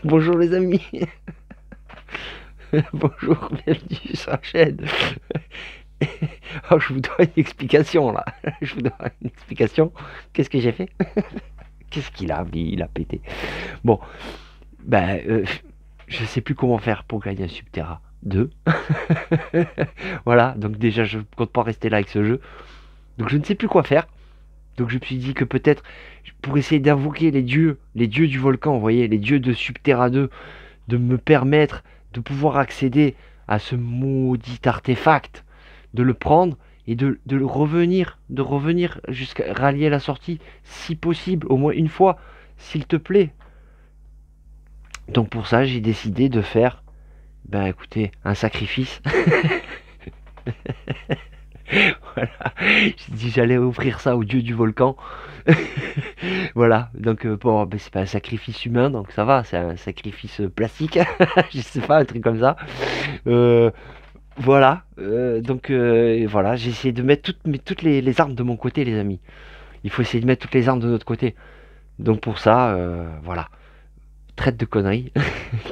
Bonjour les amis. Bonjour, bienvenue sur la chaîne. Oh, je vous dois une explication là. Je vous dois une explication. Qu'est-ce que j'ai fait? Qu'est-ce qu'il a? Il a pété. Bon, ben, je sais plus comment faire pour gagner un Subterra 2. Voilà, donc déjà je compte pas rester là avec ce jeu. Donc je ne sais plus quoi faire. Donc je me suis dit que peut-être pour essayer d'invoquer les dieux du volcan, vous voyez, les dieux de Subterra 2, de me permettre de pouvoir accéder à ce maudit artefact, de le prendre et de de revenir jusqu'à rallier la sortie, si possible, au moins une fois, s'il te plaît. Donc pour ça, j'ai décidé de faire, ben écoutez, un sacrifice. Voilà, j'ai dit j'allais offrir ça au dieu du volcan. Voilà, donc bon, ben, c'est pas un sacrifice humain, donc ça va, c'est un sacrifice plastique, je sais pas, un truc comme ça. Euh, voilà, donc voilà, j'ai essayé de mettre toutes les armes de mon côté, les amis. Il faut essayer de mettre toutes les armes de notre côté. Donc pour ça, voilà, traite de conneries.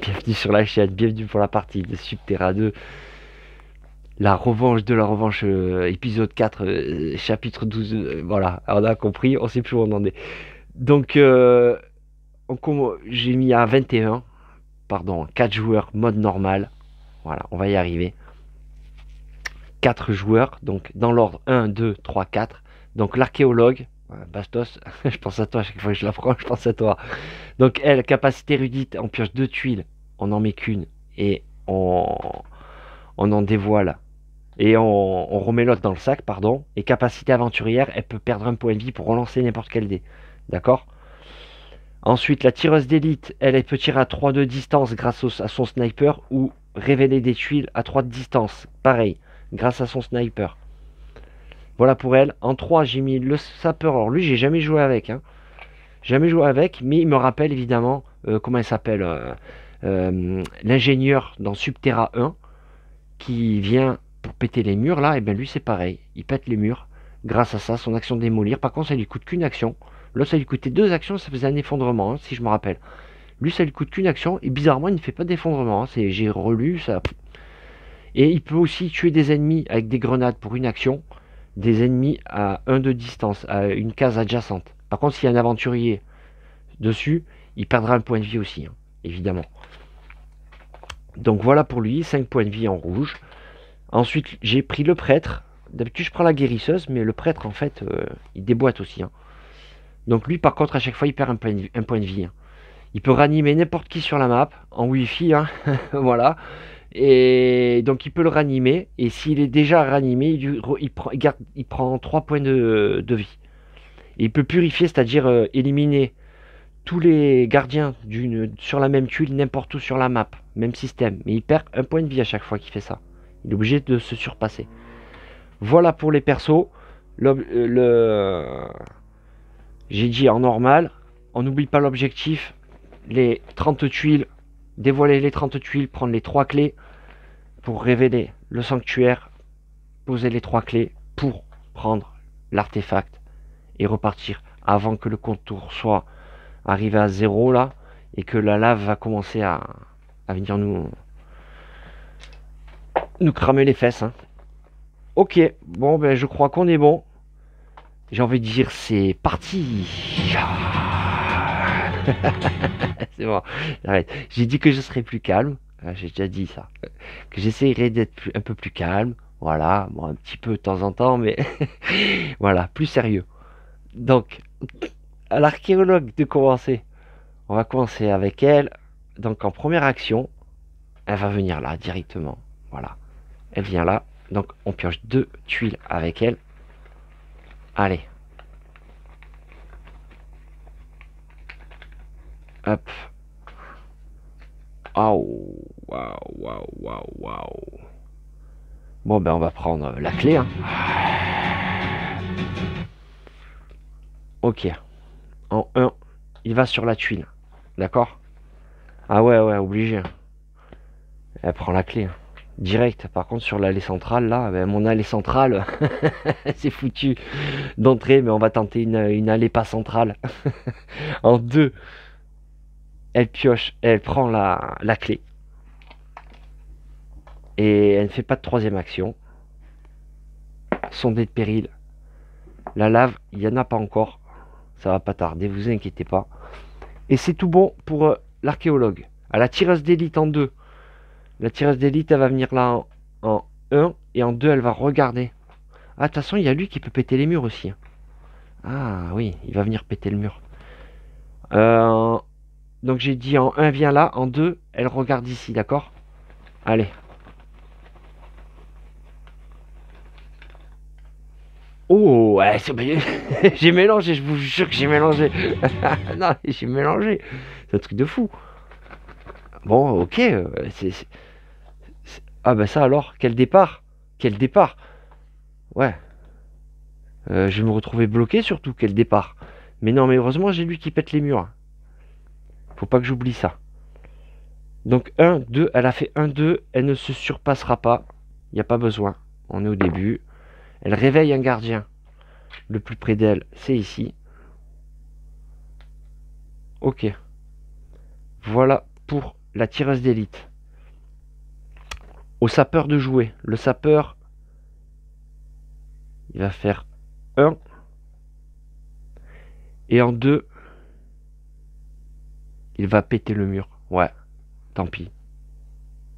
Bienvenue sur la chaîne, bienvenue pour la partie de Subterra 2. La revanche de la revanche, épisode 4, chapitre 12, voilà, on a compris, on sait plus où on en est. Donc, j'ai mis à 21, pardon, 4 joueurs, mode normal, voilà, on va y arriver. 4 joueurs, donc dans l'ordre 1, 2, 3, 4. Donc l'archéologue, Bastos, je pense à toi, à chaque fois que je la prends, je pense à toi. Donc elle, capacité érudite, on pioche 2 tuiles, on n'en met qu'une, et on en dévoile. Et on remet l'autre dans le sac, pardon. Et capacité aventurière, elle peut perdre un point de vie pour relancer n'importe quel dé. D'accord? Ensuite, la tireuse d'élite, elle peut tirer à 3 de distance grâce à son sniper ou révéler des tuiles à 3 de distance. Pareil, grâce à son sniper. Voilà pour elle. En 3, j'ai mis le sapeur. Alors lui, j'ai jamais joué avec. Hein. Jamais joué avec, mais il me rappelle évidemment, comment il s'appelle, l'ingénieur dans Subterra 1, qui vient pour péter les murs là, et bien lui c'est pareil, il pète les murs grâce à ça, son action de démolir. Par contre ça lui coûte qu'une action, là ça lui coûtait 2 actions, ça faisait un effondrement, hein, si je me rappelle. Lui ça lui coûte qu'une action, et bizarrement il ne fait pas d'effondrement, hein, j'ai relu ça. Et il peut aussi tuer des ennemis avec des grenades pour une action, des ennemis à 1 de distance, à une case adjacente. Par contre s'il y a un aventurier dessus, il perdra un point de vie aussi, hein, évidemment. Donc voilà pour lui, 5 points de vie en rouge. Ensuite, j'ai pris le prêtre. D'habitude, je prends la guérisseuse, mais le prêtre, en fait, il déboîte aussi. Hein. Donc lui, par contre, à chaque fois, il perd un point de vie. Hein. Il peut ranimer n'importe qui sur la map, en Wi-Fi, hein. Voilà. Et donc, il peut le ranimer. Et s'il est déjà ranimé, il prend 3 points de vie. Et il peut purifier, c'est-à-dire éliminer tous les gardiens sur la même tuile, n'importe où sur la map. Même système. Mais il perd un point de vie à chaque fois qu'il fait ça. Il est obligé de se surpasser. Voilà pour les persos. J'ai dit en normal. On n'oublie pas l'objectif. Les 30 tuiles. Dévoiler les 30 tuiles. Prendre les 3 clés. Pour révéler le sanctuaire. Poser les 3 clés. Pour prendre l'artefact. Et repartir. Avant que le contour soit arrivé à 0 là. Et que la lave va commencer à venir nous cramer les fesses. Hein. Ok, bon ben je crois qu'on est bon. J'ai envie de dire c'est parti. C'est bon, j'arrête. J'ai dit que je serais plus calme. J'ai déjà dit ça. Que j'essayerais d'être un peu plus calme. Voilà, bon, un petit peu de temps en temps, mais voilà, plus sérieux. Donc, à l'archéologue de commencer. On va commencer avec elle. Donc en première action, elle va venir là directement. Voilà. Elle vient là. Donc on pioche 2 tuiles avec elle. Allez. Hop. Waouh. Waouh, waouh, waouh, waouh. Bon ben on va prendre la clé. Hein. Ok. En 1, il va sur la tuile. D'accord? Ah ouais, ouais, obligé. Elle prend la clé. Direct. Par contre, sur l'allée centrale, là, ben, mon allée centrale, c'est foutu d'entrée, mais on va tenter une allée pas centrale. En 2. Elle pioche, elle prend la clé. Et elle ne fait pas de troisième action. Son dé de péril. La lave, il n'y en a pas encore. Ça va pas tarder, vous inquiétez pas. Et c'est tout bon pour l'archéologue. À la tireuse d'élite en 2. La tireuse d'élite, elle va venir là en 1. Et en 2, elle va regarder. Ah, de toute façon, il y a lui qui peut péter les murs aussi. Ah oui, il va venir péter le mur. Donc j'ai dit en 1, viens là. En 2, elle regarde ici, d'accord? Allez. Oh, ouais, j'ai mélangé, je vous jure que j'ai mélangé. Non, j'ai mélangé. C'est un truc de fou. Bon, ok. Ah bah ça alors, quel départ. Quel départ. Ouais. Je vais me retrouver bloqué surtout, quel départ. Mais non, mais heureusement, j'ai lui qui pète les murs. Faut pas que j'oublie ça. Donc 1, 2, elle a fait 1, 2, elle ne se surpassera pas. Il n'y a pas besoin. On est au début. Elle réveille un gardien. Le plus près d'elle, c'est ici. Ok. Voilà pour la tireuse d'élite. Au sapeur de jouer. Le sapeur, il va faire 1. Et en 2, il va péter le mur. Ouais, tant pis.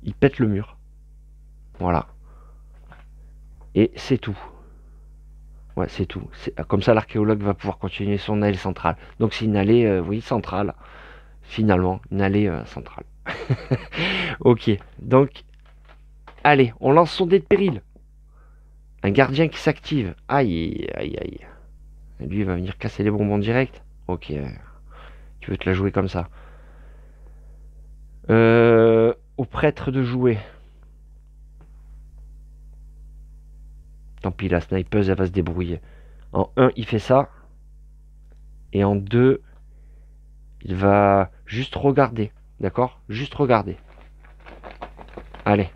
Il pète le mur. Voilà. Et c'est tout. Ouais, c'est tout. Comme ça, l'archéologue va pouvoir continuer son allée centrale. Donc c'est une allée, oui, centrale. Finalement, une allée centrale. Ok, donc, allez, on lance son dé de péril. Un gardien qui s'active. Aïe, aïe, aïe. Lui, il va venir casser les bonbons direct. Ok, tu veux te la jouer comme ça. Au prêtre de jouer. Tant pis, la snipeuse, elle va se débrouiller. En 1, il fait ça. Et en 2, il va juste regarder. D'accord? Juste regarder. Allez.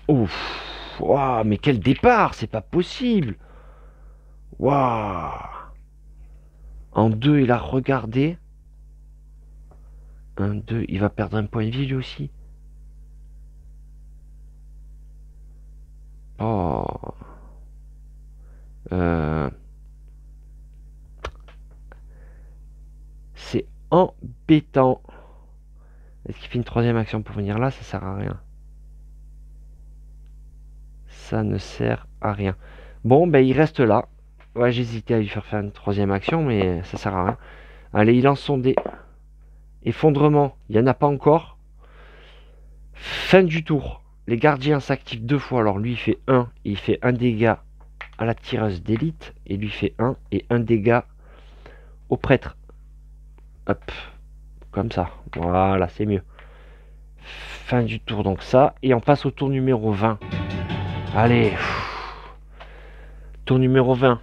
Ouf. Waouh, mais quel départ! C'est pas possible! Waouh! En 2, il a regardé. 1, 2, il va perdre un point de vie lui aussi. Oh. C'est embêtant. Est-ce qu'il fait une troisième action pour venir là? Ça sert à rien. Ça ne sert à rien. Bon, ben il reste là. Ouais, j'hésitais à lui faire une troisième action, mais ça sert à rien. Allez, il lance son dé. Effondrement, il n'y en a pas encore. Fin du tour. Les gardiens s'activent 2 fois. Alors lui, il fait 1 et il fait un dégât à la tireuse d'élite. Et lui fait 1 et un dégât au prêtre. Hop. Comme ça. Voilà, c'est mieux. Fin du tour, donc ça. Et on passe au tour numéro 20. Allez. Tour numéro 20.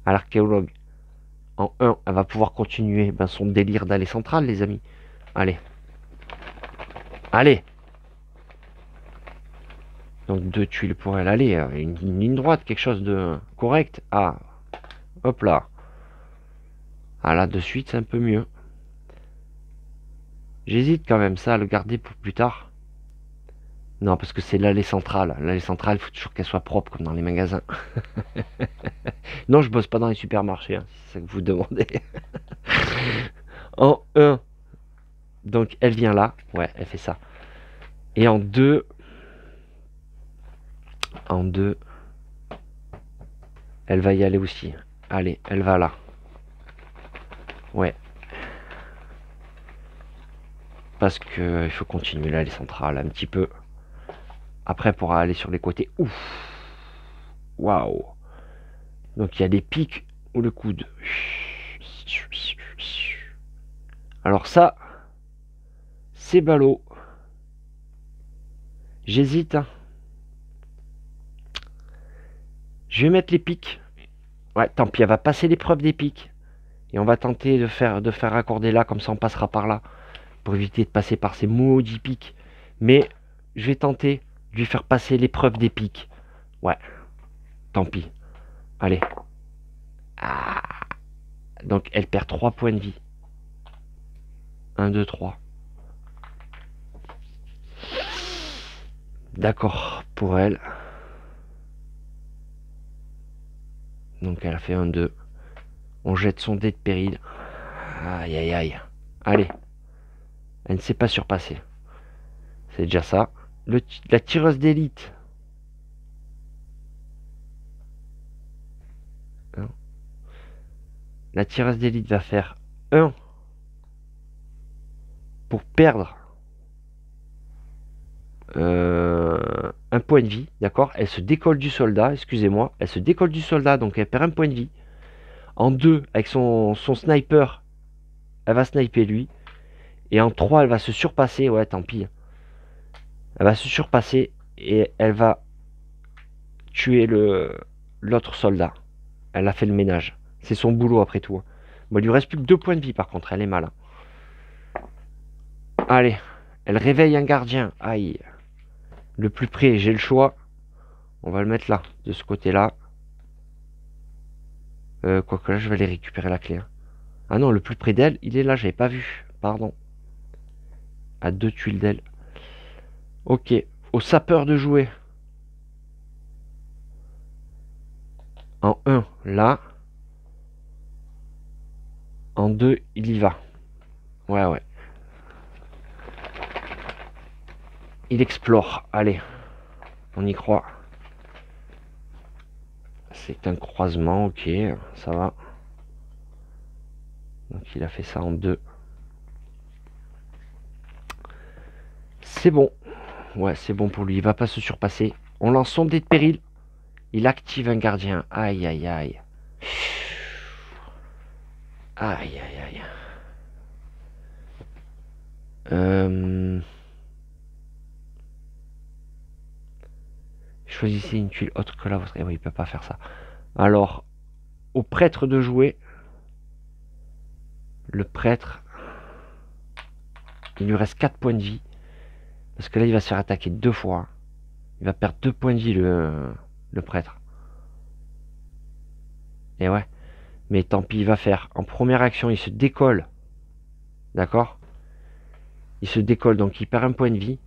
À l'archéologue. En 1, elle va pouvoir continuer son délire d'aller centrale, les amis. Allez. Allez. Donc 2 tuiles pour elle. Allez, une ligne droite, quelque chose de correct. Ah. Hop là. Ah là, de suite, c'est un peu mieux. J'hésite quand même ça à le garder pour plus tard. Non, parce que c'est l'allée centrale. L'allée centrale, il faut toujours qu'elle soit propre, comme dans les magasins. Non, je bosse pas dans les supermarchés, hein, si c'est ça que vous demandez. En 1, donc elle vient là. Ouais, elle fait ça. Et en 2, elle va y aller aussi. Allez, elle va là. Ouais. Parce que il faut continuer l'allée centrale un petit peu. Après, elle pourra aller sur les côtés. Ouf. Waouh. Donc il y a des pics ou le coude. Alors ça, c'est ballot. J'hésite. Hein. Je vais mettre les pics. Ouais, tant pis, elle va passer l'épreuve des pics. Et on va tenter de faire raccorder là, comme ça on passera par là. Pour éviter de passer par ces maudits pics. Mais je vais tenter de lui faire passer l'épreuve des pics. Ouais, tant pis. Allez. Ah. Donc elle perd 3 points de vie. 1, 2, 3. D'accord, pour elle. Donc elle a fait 1, 2. On jette son dé de péril. Aïe, aïe, aïe. Allez. Elle ne s'est pas surpassée. C'est déjà ça. La tireuse d'élite. La tireuse d'élite va faire 1 pour perdre un point de vie. D'accord. Elle se décolle du soldat. Excusez-moi. Elle se décolle du soldat. Donc elle perd un point de vie. En 2, avec son sniper, elle va sniper lui. Et en 3, elle va se surpasser. Ouais, tant pis. Elle va se surpasser. Et elle va tuer l'autre soldat. Elle a fait le ménage. C'est son boulot après tout. Bon, il lui reste plus que 2 points de vie par contre. Elle est mal. Allez. Elle réveille un gardien. Aïe. Le plus près, j'ai le choix. On va le mettre là, de ce côté-là. Quoique là, je vais aller récupérer la clé. Ah non, le plus près d'elle, il est là, j'avais pas vu. Pardon. À 2 tuiles d'elle. Ok. Au sapeur de jouer. En 1, là. En 2, il y va. Ouais, ouais. Il explore. Allez. On y croit. C'est un croisement, ok. Ça va. Donc il a fait ça en 2. C'est bon. Ouais, c'est bon pour lui. Il va pas se surpasser. On lance son dé de péril. Il active un gardien. Aïe, aïe, aïe. Aïe, aïe, aïe. Choisissez une tuile autre que la vôtre. Et oui, il peut pas faire ça. Alors, au prêtre de jouer. Le prêtre. Il lui reste 4 points de vie. Parce que là, il va se faire attaquer 2 fois. Il va perdre 2 points de vie, le prêtre. Et ouais. Mais tant pis, il va faire. En première action, il se décolle. D'accord? Il se décolle, donc il perd un point de vie.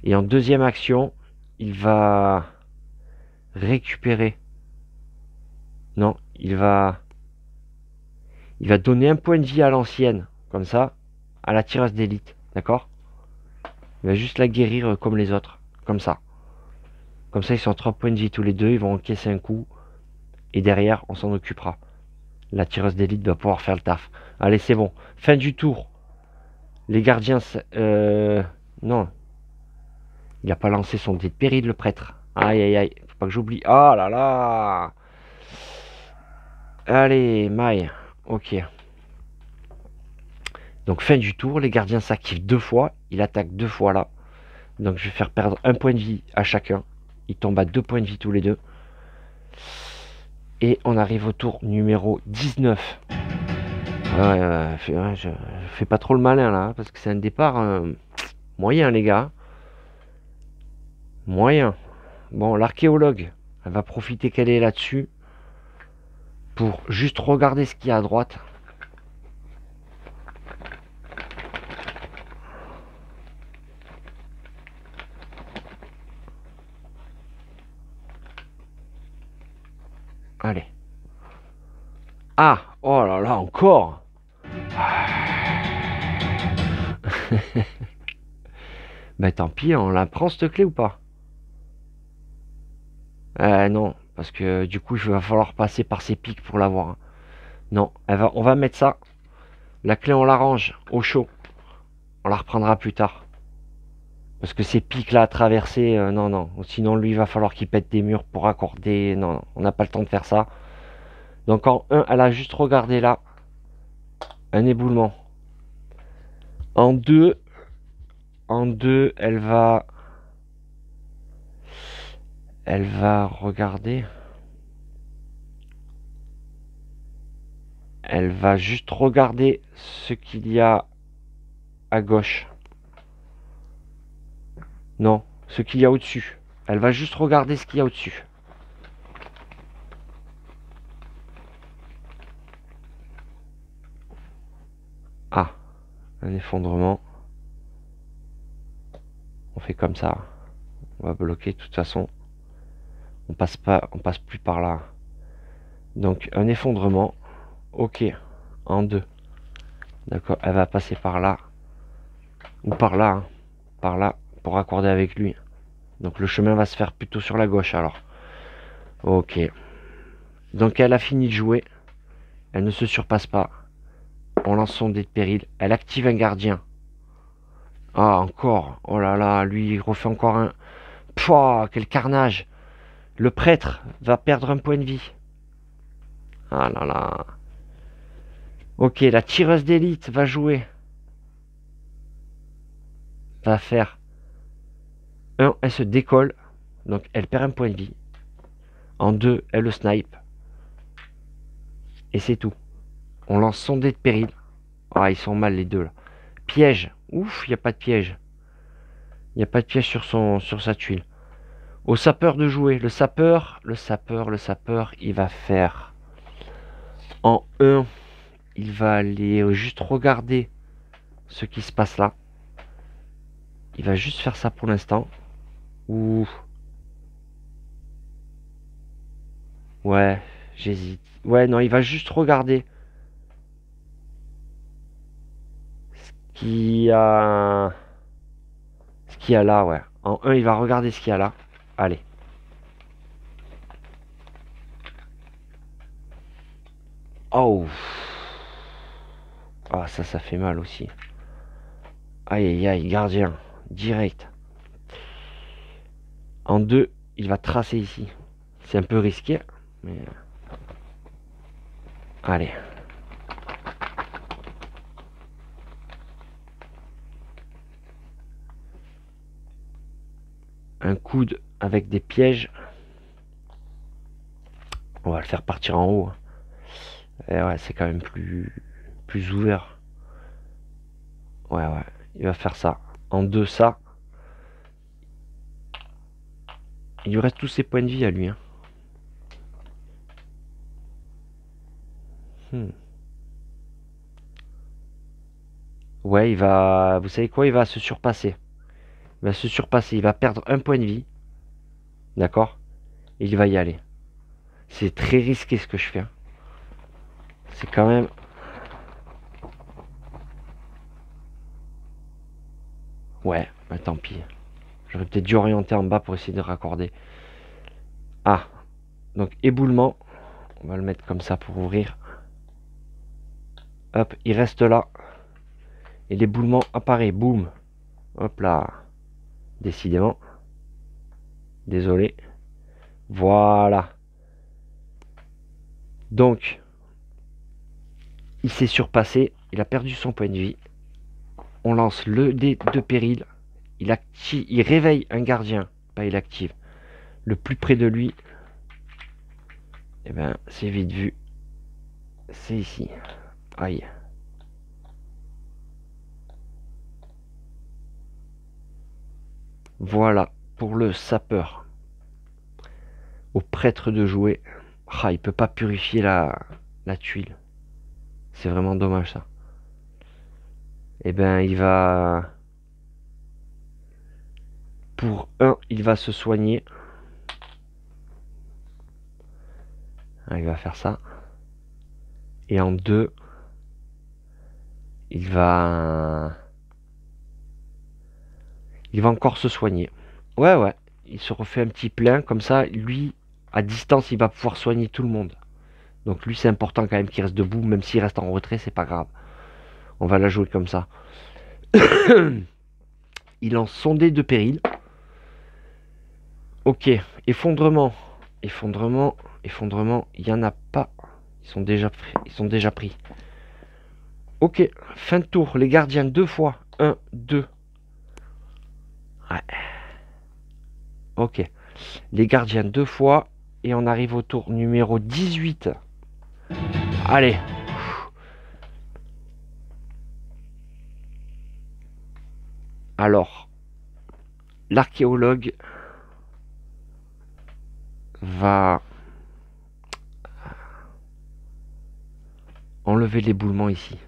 Et en deuxième action, il va récupérer. Non, il va donner un point de vie à l'ancienne. Comme ça. À la tireuse d'élite. D'accord? Il va juste la guérir comme les autres. Comme ça. Comme ça, ils sont 3 points de vie tous les deux. Ils vont encaisser un coup. Et derrière, on s'en occupera. La tireuse d'élite va pouvoir faire le taf. Allez, c'est bon. Fin du tour. Les gardiens... non. Il n'a pas lancé son dé de péril, le prêtre. Aïe, aïe, aïe. Faut pas que j'oublie. Oh là là. Allez, maille. Ok. Donc, fin du tour. Les gardiens s'activent 2 fois. Il attaque 2 fois là. Donc, je vais faire perdre 1 point de vie à chacun. Ils tombent à 2 points de vie tous les deux. Et on arrive au tour numéro 19. Je fais pas trop le malin là. Parce que c'est un départ moyen, les gars. Moyen. Bon, l'archéologue, elle va profiter qu'elle est là-dessus pour juste regarder ce qu'il y a à droite. Allez. Ah, oh là là, encore. Ben tant pis, on la prend cette clé ou pas? Non, parce que du coup, il va falloir passer par ces pics pour l'avoir. Non, on va mettre ça. La clé, on la range au chaud. On la reprendra plus tard. Parce que ces pics là à traverser, non, non. Sinon, lui, il va falloir qu'il pète des murs pour accorder. Non, non, on n'a pas le temps de faire ça. Donc en 1, elle a juste regardé là. Un éboulement. En 2, elle va regarder. Elle va juste regarder ce qu'il y a à gauche. Non, ce qu'il y a au-dessus. Elle va juste regarder ce qu'il y a au-dessus. Un effondrement. On fait comme ça. On va bloquer de toute façon. On passe plus par là. Donc un effondrement. Ok. En deux. D'accord. Elle va passer par là. Ou par là. Hein. Par là. Pour raccorder avec lui. Donc le chemin va se faire plutôt sur la gauche alors. Ok. Donc elle a fini de jouer. Elle ne se surpasse pas. On lance son dé de péril. Elle active un gardien. Ah, encore. Oh là là, lui, il refait encore un... Pouah, quel carnage. Le prêtre va perdre un point de vie. Ah là là. Ok, la tireuse d'élite va jouer. Va faire... Elle se décolle. Donc, elle perd un point de vie. En 2, elle le snipe. Et c'est tout. On lance son dé de péril. Ah, ils sont mal les deux là. Piège. Ouf, il n'y a pas de piège. Il n'y a pas de piège sur sa tuile. Au sapeur de jouer. Le sapeur, il va faire... En 1, il va aller juste regarder ce qui se passe là. Il va juste faire ça pour l'instant. Ouh. Ouais, j'hésite. Ouais, non, il va juste regarder ce qu'il y a là, ouais. En 1, il va regarder ce qu'il y a là. Allez. Oh. Ah, ça fait mal aussi. Aïe, aïe, aïe, gardien. Direct. En 2, il va tracer ici. C'est un peu risqué, mais... Allez. Un coude avec des pièges. On va le faire partir en haut. Et ouais, c'est quand même plus ouvert. Ouais, ouais. Il va faire ça. En 2, ça. Il lui reste tous ses points de vie à lui. Hein. Ouais, il va... Vous savez quoi? Il va se surpasser. Il va se surpasser. Il va perdre un point de vie. D'accord? Et il va y aller. C'est très risqué ce que je fais. Hein. C'est quand même... Ouais, bah tant pis. J'aurais peut-être dû orienter en bas pour essayer de raccorder. Ah. Donc, éboulement. On va le mettre comme ça pour ouvrir. Hop, il reste là. Et l'éboulement apparaît. Boum. Hop là. Décidément. Désolé. Voilà. Donc, il s'est surpassé. Il a perdu son point de vie. On lance le dé de péril. Il réveille un gardien. Pas il active. Le plus près de lui. Et ben, c'est vite vu. C'est ici. Aïe. Voilà pour le sapeur. Au prêtre de jouer. Ah, il peut pas purifier la tuile. C'est vraiment dommage ça. Et ben, il va... Pour 1, il va se soigner. Il va faire ça. Et en 2, il va encore se soigner. Ouais, ouais. Il se refait un petit plein. Comme ça, lui, à distance, il va pouvoir soigner tout le monde. Donc lui, c'est important quand même qu'il reste debout. Même s'il reste en retrait, c'est pas grave. On va la jouer comme ça. Il lance son dé de péril. Ok. Effondrement. Effondrement. Effondrement. Il n'y en a pas. Ils sont déjà pris. Ok. Fin de tour. Les gardiens 2 fois. 1, 2. Ouais. Ok. Les gardiens 2 fois. Et on arrive au tour numéro 18. Allez. Alors. L'archéologue va enlever l'éboulement ici.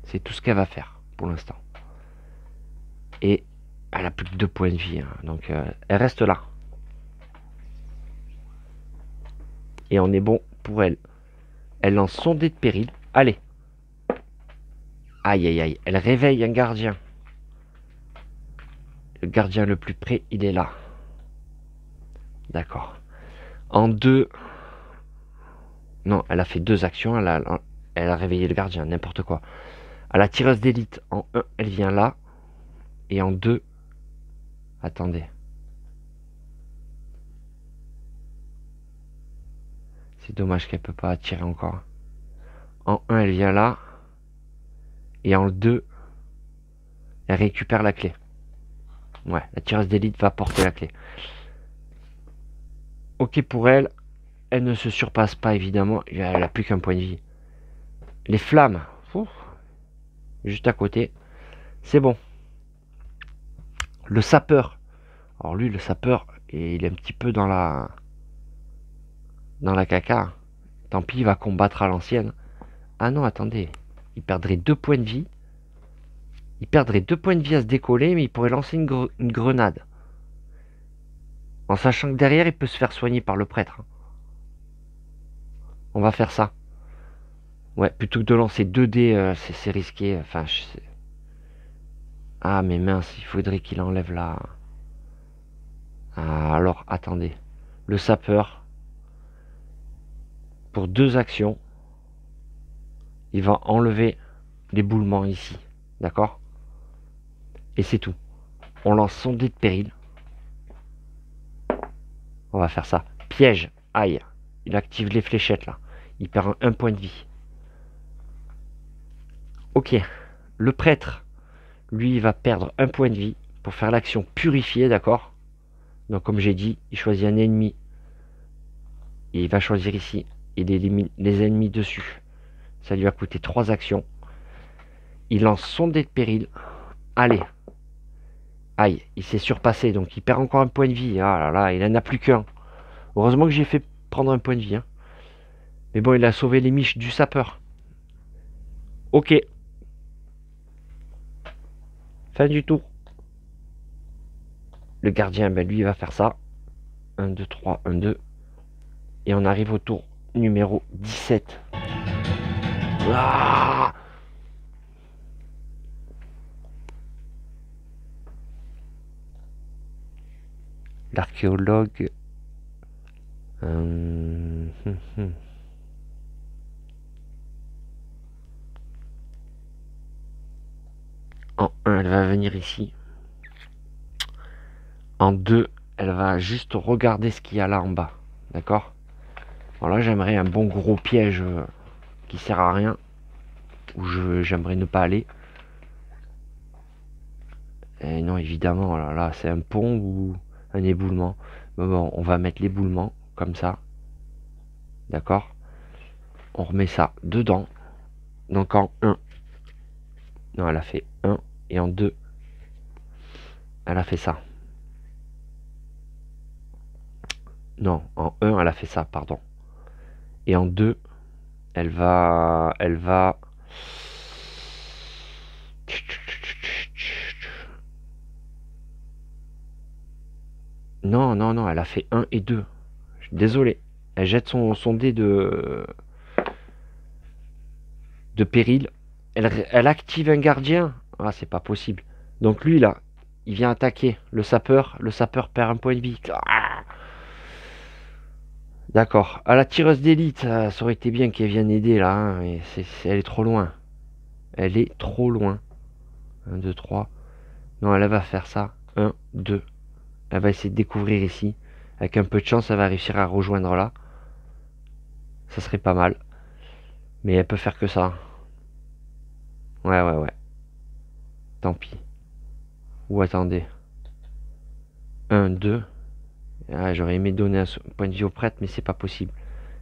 C'est tout ce qu'elle va faire pour l'instant. Et elle a plus que 2 points de vie. Hein. Donc elle reste là. Et on est bon pour elle. Elle lance son dé de péril. Allez. Aïe aïe aïe. Elle réveille un gardien. Le gardien le plus près, il est là. D'accord. En 2... Non, elle a fait 2 actions. Elle a réveillé le gardien, n'importe quoi. À la tireuse d'élite, en 1, elle vient là. Et en 2... Attendez. C'est dommage qu'elle peut pas attirer encore. En 1, elle vient là. Et en 2, elle récupère la clé. Ouais, la tireuse d'élite va porter la clé. Ok pour elle. Elle ne se surpasse pas, évidemment. Elle a plus qu'un point de vie. Les flammes. Ouf, juste à côté. C'est bon. Le sapeur. Alors lui, le sapeur, il est un petit peu dans la caca. Tant pis, il va combattre à l'ancienne. Ah non, attendez. Il perdrait 2 points de vie. Il perdrait 2 points de vie à se décoller, mais il pourrait lancer une grenade. En sachant que derrière, il peut se faire soigner par le prêtre. On va faire ça. Ouais, plutôt que de lancer 2 dés, c'est risqué. Enfin, je sais. Ah, mais mince, il faudrait qu'il enlève la... Ah, alors, attendez. Le sapeur, pour 2 actions, il va enlever l'éboulement ici. D'accord? Et c'est tout. On lance son dé de péril. On va faire ça. Piège. Aïe. Il active les fléchettes là. Il perd un point de vie. Ok. Le prêtre, lui, il va perdre un point de vie pour faire l'action purifiée, d'accord? Donc comme j'ai dit, il choisit un ennemi. Et il va choisir ici. Il élimine les ennemis dessus. Ça lui a coûté 3 actions. Il lance son dé de péril. Allez. Aïe, il s'est surpassé, donc il perd encore un point de vie. Ah là là, il en a plus qu'un. Heureusement que j'ai fait prendre un point de vie. Hein. Mais bon, il a sauvé les miches du sapeur. Ok. Fin du tour. Le gardien, ben lui, il va faire ça. 1, 2, 3, 1, 2. Et on arrive au tour numéro 17. Ah, l'archéologue. En 1, elle va venir ici. En 2, elle va juste regarder ce qu'il y a là en bas. D'accord? Alors là, j'aimerais un bon gros piège qui sert à rien. Où j'aimerais ne pas aller. Et non, évidemment, là c'est un pont ou un éboulement. Mais bon, on va mettre l'éboulement comme ça. D'accord? On remet ça dedans. Donc en 1. Non, elle a fait 1. Et en 2, elle a fait ça. Non, en 1, elle a fait ça, pardon. Et en 2, elle va... Non, non, non, elle a fait 1 et 2. Je suis désolé. Elle jette son dé de péril. Elle active un gardien. Ah, c'est pas possible. Donc lui, là, il vient attaquer le sapeur. Le sapeur perd un point de vie. Ah, d'accord. À la tireuse d'élite, ça aurait été bien qu'elle vienne aider, là. Hein, mais elle est trop loin. Elle est trop loin. 1, 2, 3. Non, elle va faire ça. 1, 2. Elle va essayer de découvrir ici. Avec un peu de chance, elle va réussir à rejoindre là. Ça serait pas mal. Mais elle peut faire que ça. Ouais, ouais, ouais. Tant pis. Ou attendez. 1, 2. Ah, j'aurais aimé donner un point de vie au prêtre, mais c'est pas possible.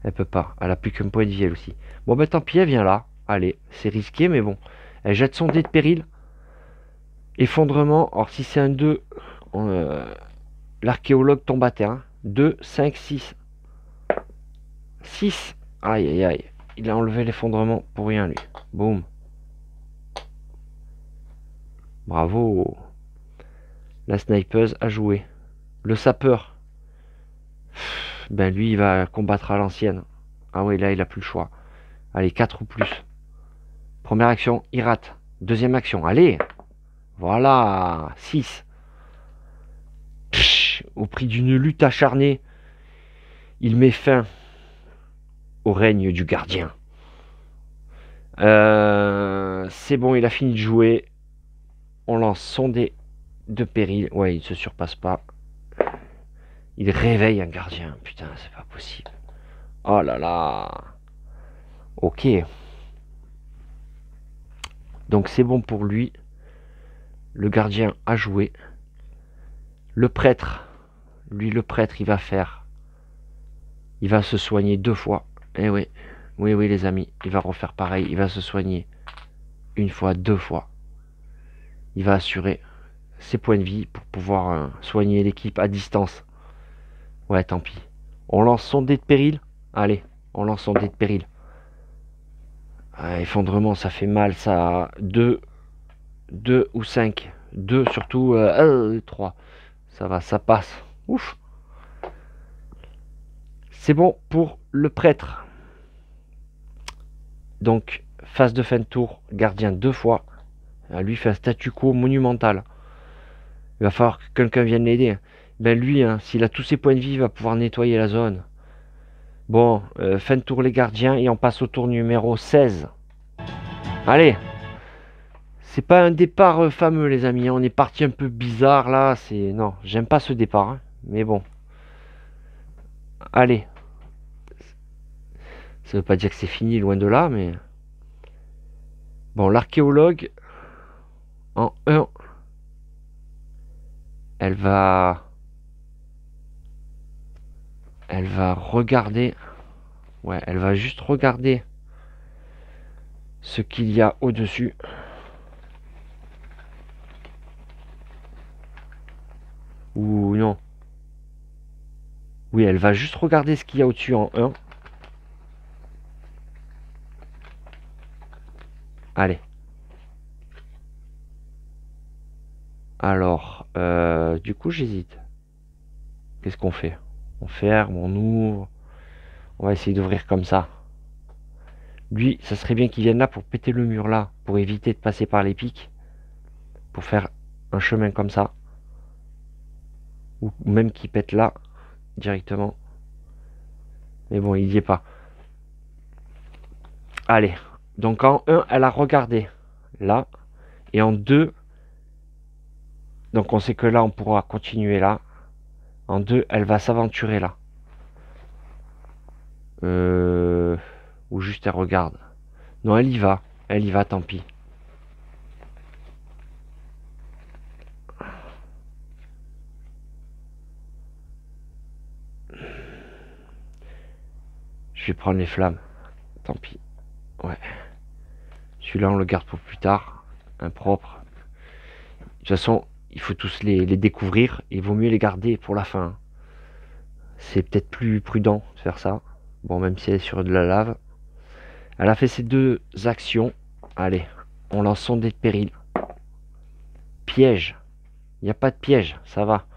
Elle peut pas. Elle a plus qu'un point de vie, elle aussi. Bon, bah tant pis, elle vient là. Allez, c'est risqué, mais bon. Elle jette son dé de péril. Effondrement. Or, si c'est un 2, l'archéologue tombe à terre. 2, 5, 6. 6. Aïe, aïe, aïe. Il a enlevé l'effondrement pour rien, lui. Boum. Bravo. La snipeuse a joué. Le sapeur. Ben lui, il va combattre à l'ancienne. Ah oui, là, il a plus le choix. Allez, 4 ou plus. Première action, il rate. Deuxième action, allez. Voilà, 6. Au prix d'une lutte acharnée, il met fin au règne du gardien. C'est bon, il a fini de jouer. On lance son dé de péril. Ouais, il ne se surpasse pas. Il réveille un gardien. Putain, c'est pas possible. Oh là là. Ok. Donc c'est bon pour lui. Le gardien a joué. Le prêtre. Lui, le prêtre, il va faire. Il va se soigner 2 fois. Eh oui. Oui, oui, les amis. Il va refaire pareil. Il va se soigner 1 fois, 2 fois. Il va assurer ses points de vie pour pouvoir soigner l'équipe à distance. Ouais, tant pis. On lance son dé de péril. Allez, on lance son dé de péril. Ah, effondrement, ça fait mal, ça. 2 ou 5. 2 surtout. 3. Ça va, ça passe. Ouf. C'est bon pour le prêtre. Donc, phase de fin de tour, gardien 2 fois. Lui fait un statu quo monumental. Il va falloir que quelqu'un vienne l'aider. Ben lui, hein, s'il a tous ses points de vie, il va pouvoir nettoyer la zone. Bon, fin de tour les gardiens et on passe au tour numéro 16. Allez. C'est pas un départ fameux les amis. On est parti un peu bizarre là. Non, j'aime pas ce départ. Hein. Mais bon. Allez. Ça veut pas dire que c'est fini, loin de là, mais... Bon, l'archéologue, en 1, elle va regarder... Ouais, elle va juste regarder ce qu'il y a au-dessus. Ou non. Oui, elle va juste regarder ce qu'il y a au-dessus en 1. Allez. Alors, du coup, j'hésite. Qu'est-ce qu'on fait? On ferme, on ouvre. On va essayer d'ouvrir comme ça. Lui, ça serait bien qu'il vienne là pour péter le mur là, pour éviter de passer par les pics, pour faire un chemin comme ça. Ou même qu'il pète là, directement. Mais bon, il n'y est pas. Allez. Donc en 1, elle a regardé. Là. Et en 2, donc on sait que là, on pourra continuer là. En 2, elle va s'aventurer là. Ou juste elle regarde. Non, elle y va. Elle y va, tant pis. Je vais prendre les flammes. Tant pis. Ouais. Celui-là, on le garde pour plus tard. Impropre. De toute façon, il faut tous les découvrir. Il vaut mieux les garder pour la fin. C'est peut-être plus prudent de faire ça. Bon, même si elle est sur de la lave. Elle a fait ses 2 actions. Allez, on lance son dé de péril. Piège. Il n'y a pas de piège, ça va.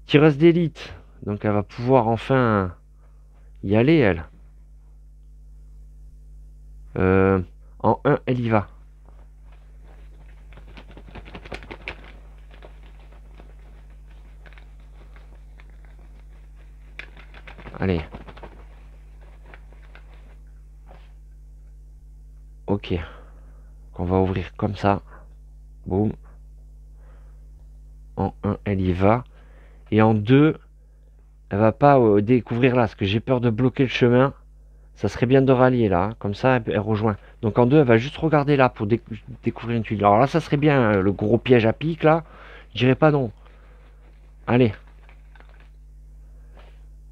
Tireuse d'élite. Donc elle va pouvoir enfin y aller, elle. En 1, elle y va. Allez. Ok. On va ouvrir comme ça. Boum. En 1, elle y va. Et en 2, elle va pas découvrir là, parce que j'ai peur de bloquer le chemin. Ça serait bien de rallier là, hein. Comme ça elle rejoint. Donc en 2, elle va juste regarder là pour découvrir une tuile. Alors là, ça serait bien, hein, le gros piège à pic là. Je dirais pas non. Allez.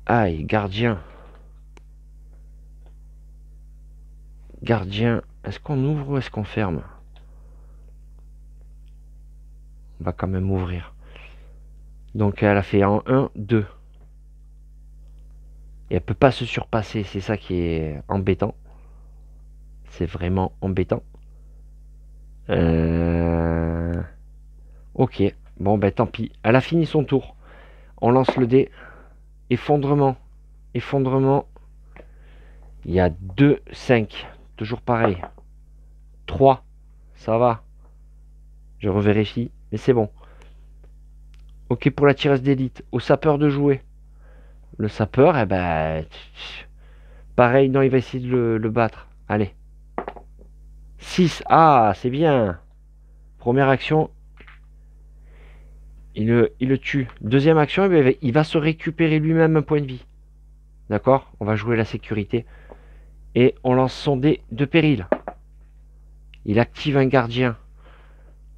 Aïe, gardien. Gardien. Est-ce qu'on ouvre ou est-ce qu'on ferme? On va quand même ouvrir. Donc elle a fait en 1, 2. Et elle peut pas se surpasser. C'est ça qui est embêtant. C'est vraiment embêtant. Ok, bon ben tant pis. Elle a fini son tour. On lance le dé. Effondrement. Effondrement. Il y a 2, 5. Toujours pareil. 3. Ça va. Je revérifie. Mais c'est bon. Ok pour la tireuse d'élite. Au sapeur de jouer. Le sapeur, eh ben... Pareil, non, il va essayer de le battre. Allez. 6. Ah, c'est bien. Première action. Il le tue. Deuxième action, eh ben, il va se récupérer lui-même un point de vie. D'accord? On va jouer la sécurité. Et on lance son dé de péril. Il active un gardien.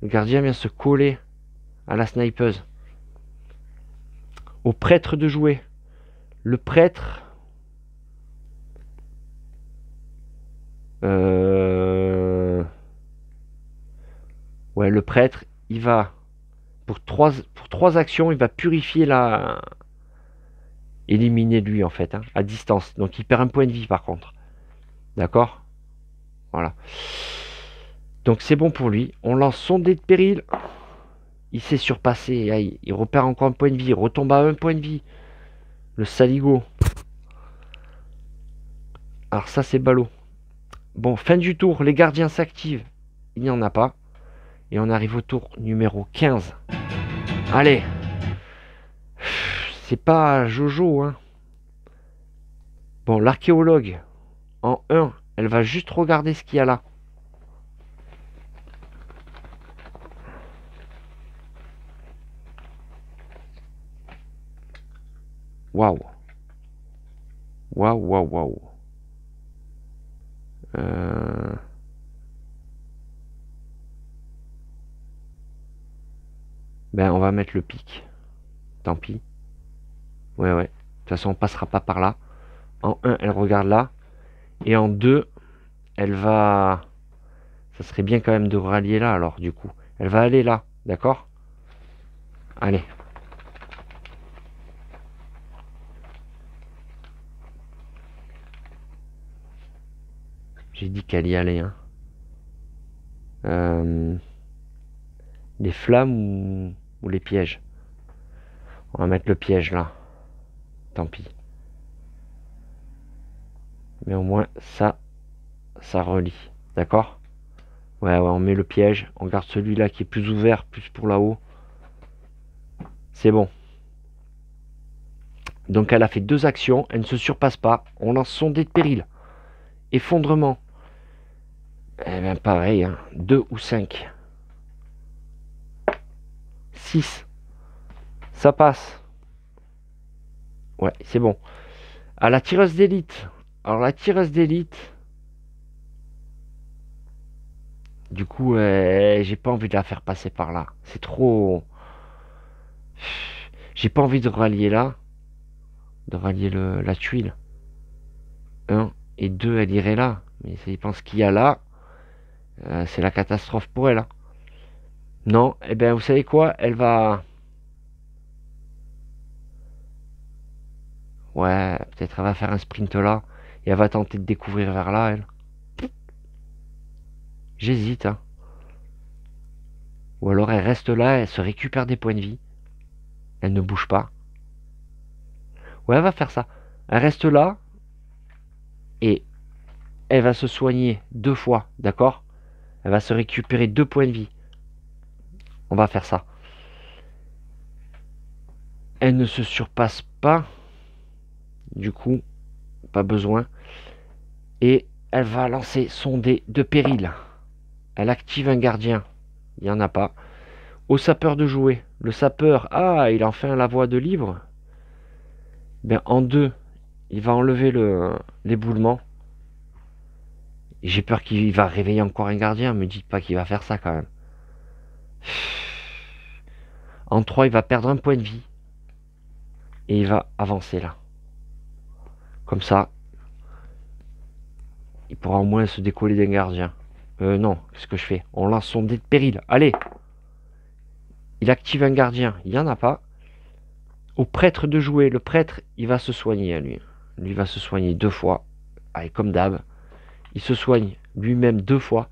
Le gardien vient se coller à la snipeuse. Au prêtre de jouer. Le prêtre... Ouais, le prêtre, il va... Pour trois actions, il va purifier la... Éliminer lui, en fait, hein, à distance. Donc il perd un point de vie, par contre. D'accord? Voilà. Donc c'est bon pour lui. On lance son dé de péril. Il s'est surpassé. Il repère encore un point de vie. Il retombe à un point de vie. Le saligo. Alors ça c'est ballot. Bon, fin du tour. Les gardiens s'activent. Il n'y en a pas. Et on arrive au tour numéro 15. Allez. C'est pas Jojo, hein. Bon, l'archéologue. En 1. Elle va juste regarder ce qu'il y a là. Waouh. Waouh, waouh, waouh. Ben, on va mettre le pic. Tant pis. Ouais, ouais. De toute façon, on passera pas par là. En 1, elle regarde là. Et en 2, elle va... Ça serait bien quand même de rallier là, alors, du coup. Elle va aller là, d'accord? Allez. J'ai dit qu'elle y allait, hein. Les flammes ou les pièges? On va mettre le piège là. Tant pis. Mais au moins, ça relie. D'accord? Ouais, ouais, on met le piège. On garde celui-là qui est plus ouvert, plus pour là-haut. C'est bon. Donc elle a fait 2 actions. Elle ne se surpasse pas. On lance son dé de péril. Effondrement. Eh bien, pareil, hein. 2 ou 5. 6. Ça passe. Ouais, c'est bon. À la tireuse d'élite. Alors, la tireuse d'élite... Du coup, j'ai pas envie de la faire passer par là. C'est trop... J'ai pas envie de rallier là. De rallier la tuile. 1 et 2, elle irait là. Mais si il pense qu'il y a là, c'est la catastrophe pour elle, hein. Non, eh bien, vous savez quoi? Elle va... Ouais, peut-être elle va faire un sprint là. Et elle va tenter de découvrir vers là, elle. J'hésite, hein. Ou alors elle reste là, elle se récupère des points de vie. Elle ne bouge pas. Ouais, elle va faire ça. Elle reste là. Et elle va se soigner 2 fois, d'accord? Elle va se récupérer 2 points de vie. On va faire ça. Elle ne se surpasse pas. Du coup, pas besoin. Et elle va lancer son dé de péril. Elle active un gardien. Il n'y en a pas. Au sapeur de jouer. Le sapeur, ah, il a enfin la voie de libre. Ben, en 2, il va enlever l'éboulement. J'ai peur qu'il va réveiller encore un gardien. Me dites pas qu'il va faire ça quand même. En 3, il va perdre un point de vie. Et il va avancer là. Comme ça, il pourra au moins se décoller d'un gardien. Non, qu'est-ce que je fais? On lance son dé de péril. Allez! Il active un gardien. Il n'y en a pas. Au prêtre de jouer. Le prêtre, il va se soigner à lui. Lui va se soigner 2 fois. Allez, comme d'hab. Il se soigne lui-même 2 fois.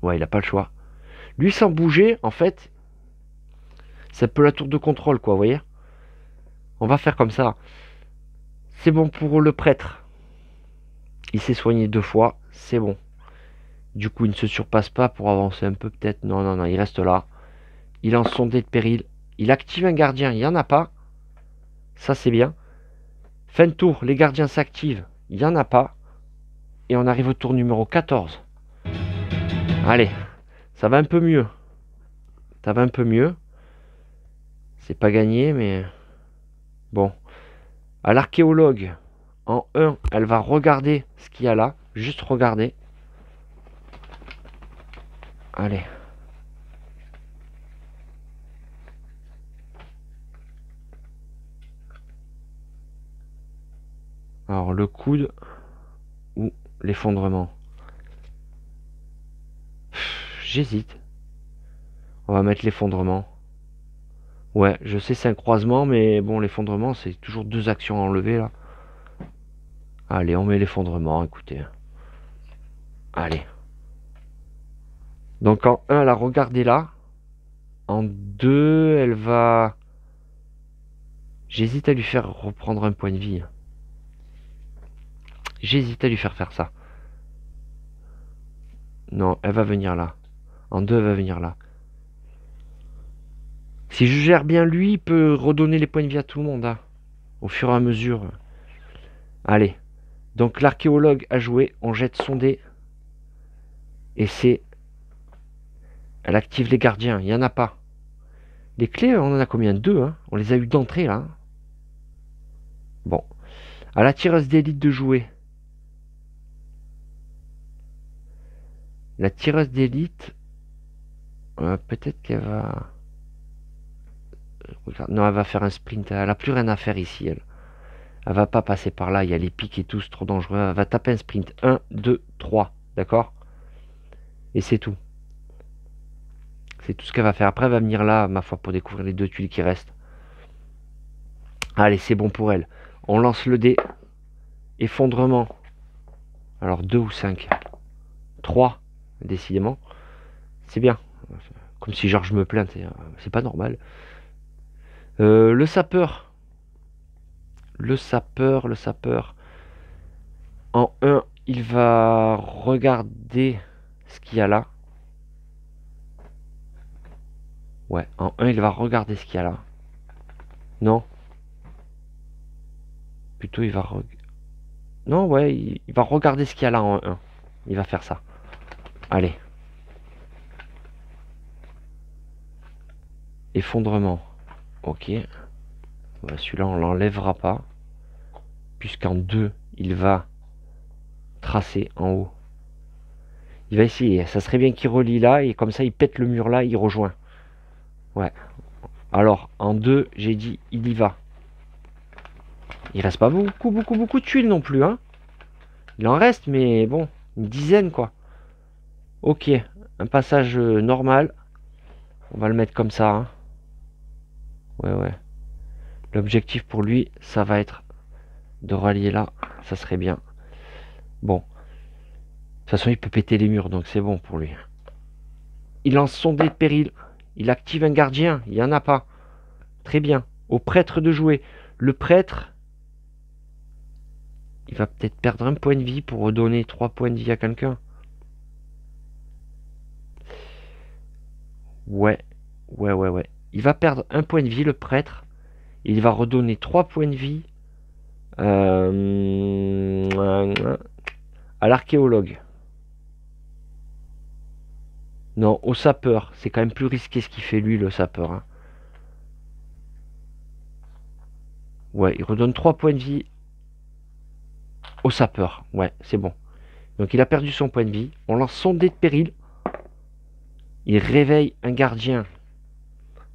Ouais, il n'a pas le choix. Lui, sans bouger, en fait, c'est un peu la tour de contrôle, quoi, vous voyez. On va faire comme ça. C'est bon pour le prêtre. Il s'est soigné 2 fois, c'est bon. Du coup, il ne se surpasse pas pour avancer un peu, peut-être. Non, non, non, il reste là. Il lance son dé de péril. Il active un gardien, il n'y en a pas. Ça, c'est bien. Fin de tour, les gardiens s'activent. Il n'y en a pas. Et on arrive au tour numéro 14. Allez, ça va un peu mieux. Ça va un peu mieux. C'est pas gagné, mais... Bon. À l'archéologue, en 1, elle va regarder ce qu'il y a là. Juste regarder. Allez. Alors, le coude ou l'effondrement. J'hésite. On va mettre l'effondrement. Ouais, je sais c'est un croisement, mais bon, l'effondrement, c'est toujours 2 actions à enlever, là. Allez, on met l'effondrement, écoutez. Allez. Donc en 1, elle a regardé là. En 2, elle va... J'hésite à lui faire reprendre un point de vie. J'hésite à lui faire ça. Non, elle va venir là. En 2, elle va venir là. Si je gère bien lui, il peut redonner les points de vie à tout le monde, hein, au fur et à mesure. Allez. Donc l'archéologue a joué. On jette son dé. Et c'est... Elle active les gardiens. Il n'y en a pas. Les clés, on en a combien? 2, hein. On les a eu d'entrée, là. Bon. À la tireuse d'élite de jouer. La tireuse d'élite... peut-être qu'elle va... Non, elle va faire un sprint. Elle a plus rien à faire ici, elle. Elle va pas passer par là. Il y a les pics et tout, c'est trop dangereux. Elle va taper un sprint. 1, 2, 3. D'accord? Et c'est tout. C'est tout ce qu'elle va faire. Après, elle va venir là, ma foi, pour découvrir les 2 tuiles qui restent. Allez, c'est bon pour elle. On lance le dé. Effondrement. Alors, 2 ou 5? 3, décidément. C'est bien. Comme si genre je me plains. C'est pas normal. Le sapeur. Le sapeur. En 1, il va regarder ce qu'il y a là. Ouais, en 1, il va regarder ce qu'il y a là. Non. Plutôt, il va... Non, ouais, il va regarder ce qu'il y a là en 1. Il va faire ça. Allez. Effondrement. Ok. Ouais, celui-là, on l'enlèvera pas. Puisqu'en 2, il va tracer en haut. Il va essayer. Ça serait bien qu'il relie là. Et comme ça, il pète le mur là. Il rejoint. Ouais. Alors, en 2, j'ai dit, il y va. Il reste pas beaucoup de tuiles non plus, hein. Il en reste, mais bon, une dizaine, quoi. Ok. Un passage normal. On va le mettre comme ça, hein. Ouais, ouais. L'objectif pour lui, ça va être de rallier là. Ça serait bien. Bon. De toute façon, il peut péter les murs, donc c'est bon pour lui. Il lance son dé de péril. Il active un gardien. Il n'y en a pas. Très bien. Au prêtre de jouer. Le prêtre, il va peut-être perdre un point de vie pour redonner 3 points de vie à quelqu'un. Ouais. Ouais, ouais, ouais. Il va perdre un point de vie, le prêtre. Il va redonner 3 points de vie à l'archéologue. Non, au sapeur. C'est quand même plus risqué ce qu'il fait lui, le sapeur, hein. Ouais, il redonne 3 points de vie au sapeur. Ouais, c'est bon. Donc il a perdu son point de vie. On lance son dé de péril. Il réveille un gardien.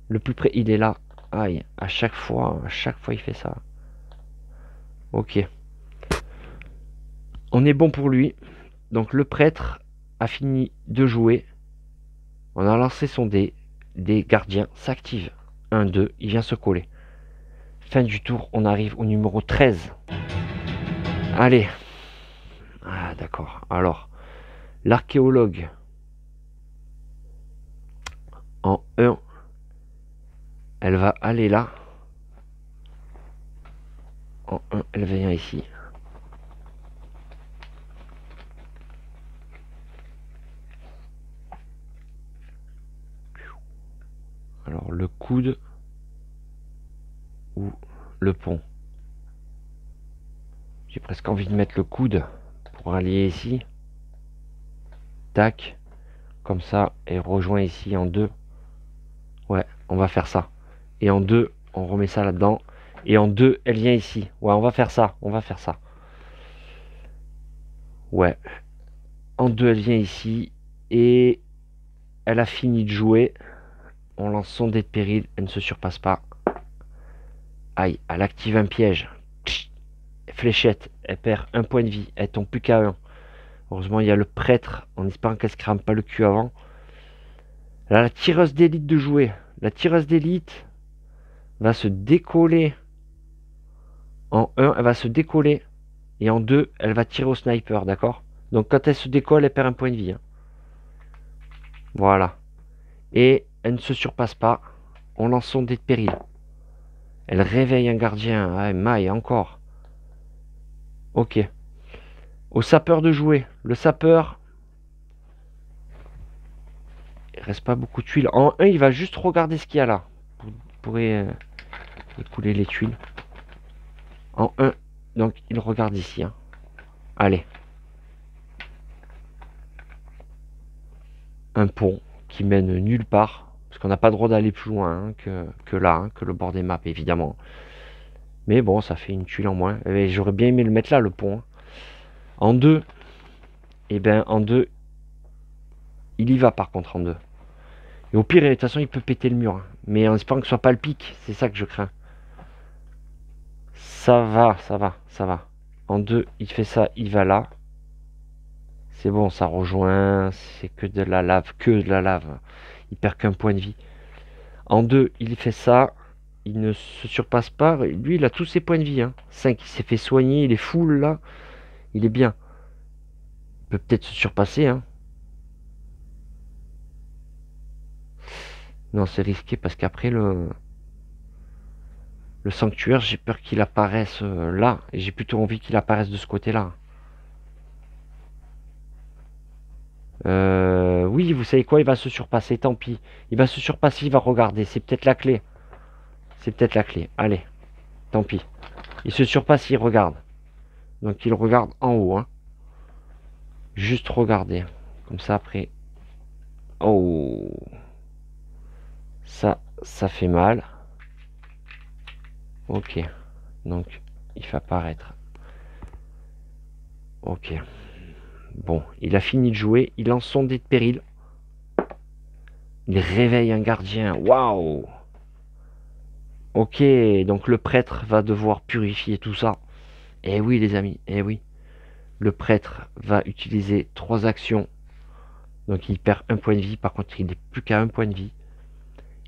Le plus près, il est là. Aïe, à chaque fois il fait ça. Ok. On est bon pour lui. Donc le prêtre a fini de jouer. On a lancé son dé. Des gardiens s'activent. 1, 2, il vient se coller. Fin du tour, on arrive au numéro 13. Allez. Ah d'accord. Alors, l'archéologue. En 1, elle va aller là. En 1, elle vient ici. Alors le coude ou le pont. J'ai presque envie de mettre le coude pour aller ici. Tac. Comme ça, elle rejoint ici en 2. Ouais, on va faire ça. Et en 2, on remet ça là-dedans. Et en 2, elle vient ici. Ouais, on va faire ça. On va faire ça. Ouais. En 2, elle vient ici. Et elle a fini de jouer. On lance son dé de péril. Elle ne se surpasse pas. Aïe, elle active un piège. Fléchette. Elle perd un point de vie. Elle tombe plus qu'à 1. Heureusement, il y a le prêtre. En espérant qu'elle se crame pas le cul avant. Là, la tireuse d'élite de jouer. La tireuse d'élite va se décoller. En 1, elle va se décoller. Et en 2, elle va tirer au sniper, d'accord? Donc quand elle se décolle, elle perd un point de vie. Hein. Voilà. Et elle ne se surpasse pas. On lance son dé de péril. Elle réveille un gardien. Ah, maille, encore. Ok. Au sapeur de jouer. Le sapeur... Il reste pas beaucoup de tuiles. En 1, il va juste regarder ce qu'il y a là. Vous pourrez écouler les tuiles. En 1, donc il regarde ici. Hein. Allez. Un pont qui mène nulle part. Parce qu'on n'a pas le droit d'aller plus loin hein, que là, hein, que le bord des maps, évidemment. Mais bon, ça fait une tuile en moins. J'aurais bien aimé le mettre là, le pont. Hein. En 2, et ben en 2, il y va par contre en 2. Et au pire, de toute façon, il peut péter le mur. Hein. Mais en espérant que ce soit pas le pic, c'est ça que je crains. Ça va, ça va, ça va. En 2, il fait ça, il va là. C'est bon, ça rejoint. C'est que de la lave, que de la lave. Il perd qu'un point de vie. En 2, il fait ça. Il ne se surpasse pas. Lui, il a tous ses points de vie. Hein. 5, il s'est fait soigner. Il est full là. Il est bien. Il peut peut-être se surpasser. Hein. Non, c'est risqué parce qu'après le sanctuaire, j'ai peur qu'il apparaisse là. Et j'ai plutôt envie qu'il apparaisse de ce côté-là. Oui, vous savez quoi, il va se surpasser, tant pis. Il va se surpasser, il va regarder. C'est peut-être la clé. C'est peut-être la clé. Allez, tant pis. Il se surpasse, il regarde. Donc il regarde en haut. Hein. Juste regarder. Comme ça après. Oh. Ça fait mal. Ok. Donc il fait apparaître. Ok. Bon, il a fini de jouer. Il lance son dé de péril. Il réveille un gardien. Waouh. Ok, donc le prêtre va devoir purifier tout ça. Eh oui les amis, eh oui. Le prêtre va utiliser 3 actions. Donc il perd un point de vie. Par contre, il n'est plus qu'à un point de vie.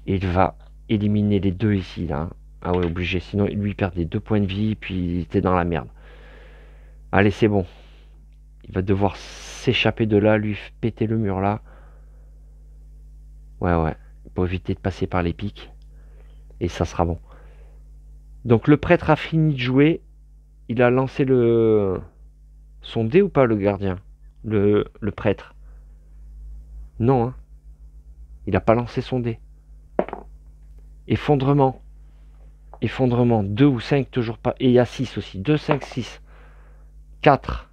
Et il va éliminer les 2 ici, là. Ah ouais, obligé. Sinon, lui, il perdait 2 points de vie. Puis il était dans la merde. Allez, c'est bon. Il va devoir s'échapper de là. Lui péter le mur, là. Ouais. Pour éviter de passer par les pics. Et ça sera bon. Donc le prêtre a fini de jouer. Il a lancé son dé ou pas, le gardien? Le prêtre. Non, hein. Il n'a pas lancé son dé. Effondrement. Effondrement. 2 ou 5, toujours pas. Et il y a 6 aussi. 2, 5, 6. 4.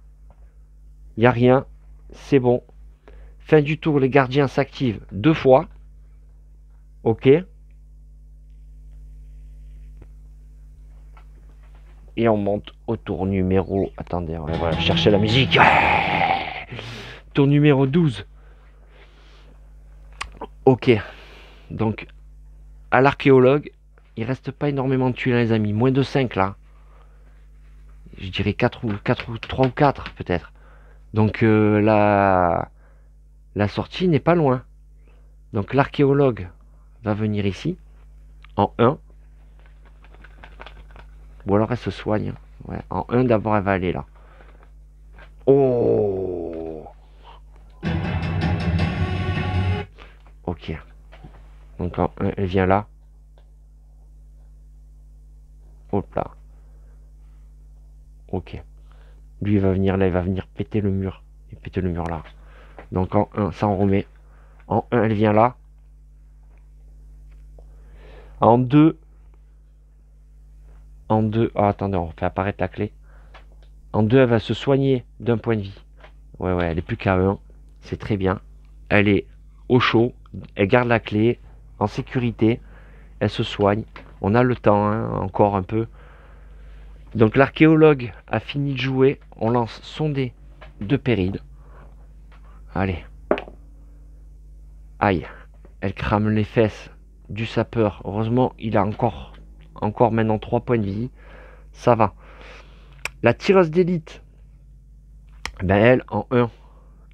Il n'y a rien. C'est bon. Fin du tour, les gardiens s'activent 2 fois. Ok. Et on monte au tour numéro... Attendez, on va chercher la musique. Tour numéro 12. Ok. Donc, à l'archéologue, il reste pas énormément de tuiles, les amis. Moins de 5 là. Je dirais 4 ou 3 ou 4 peut-être. Donc la sortie n'est pas loin. Donc l'archéologue va venir ici en 1. Ou alors elle se soigne. Ouais, en 1 d'abord elle va aller là. Oh. Ok. Donc en 1, elle vient là. Hop là. Ok. Lui, il va venir là, il va venir péter le mur. Et péter le mur là. Donc en 1, ça on remet. En 1, elle vient là. En 2. En 2. Oh, attendez, on fait apparaître la clé. En 2, elle va se soigner d'un point de vie. Ouais, ouais, elle est plus qu'à 1. C'est très bien. Elle est au chaud. Elle garde la clé. En sécurité. Elle se soigne. On a le temps, hein, encore un peu. Donc l'archéologue a fini de jouer. On lance son dé de péril. Allez. Aïe. Elle crame les fesses du sapeur. Heureusement, il a encore maintenant 3 points de vie. Ça va. La tireuse d'élite. Ben elle, en 1,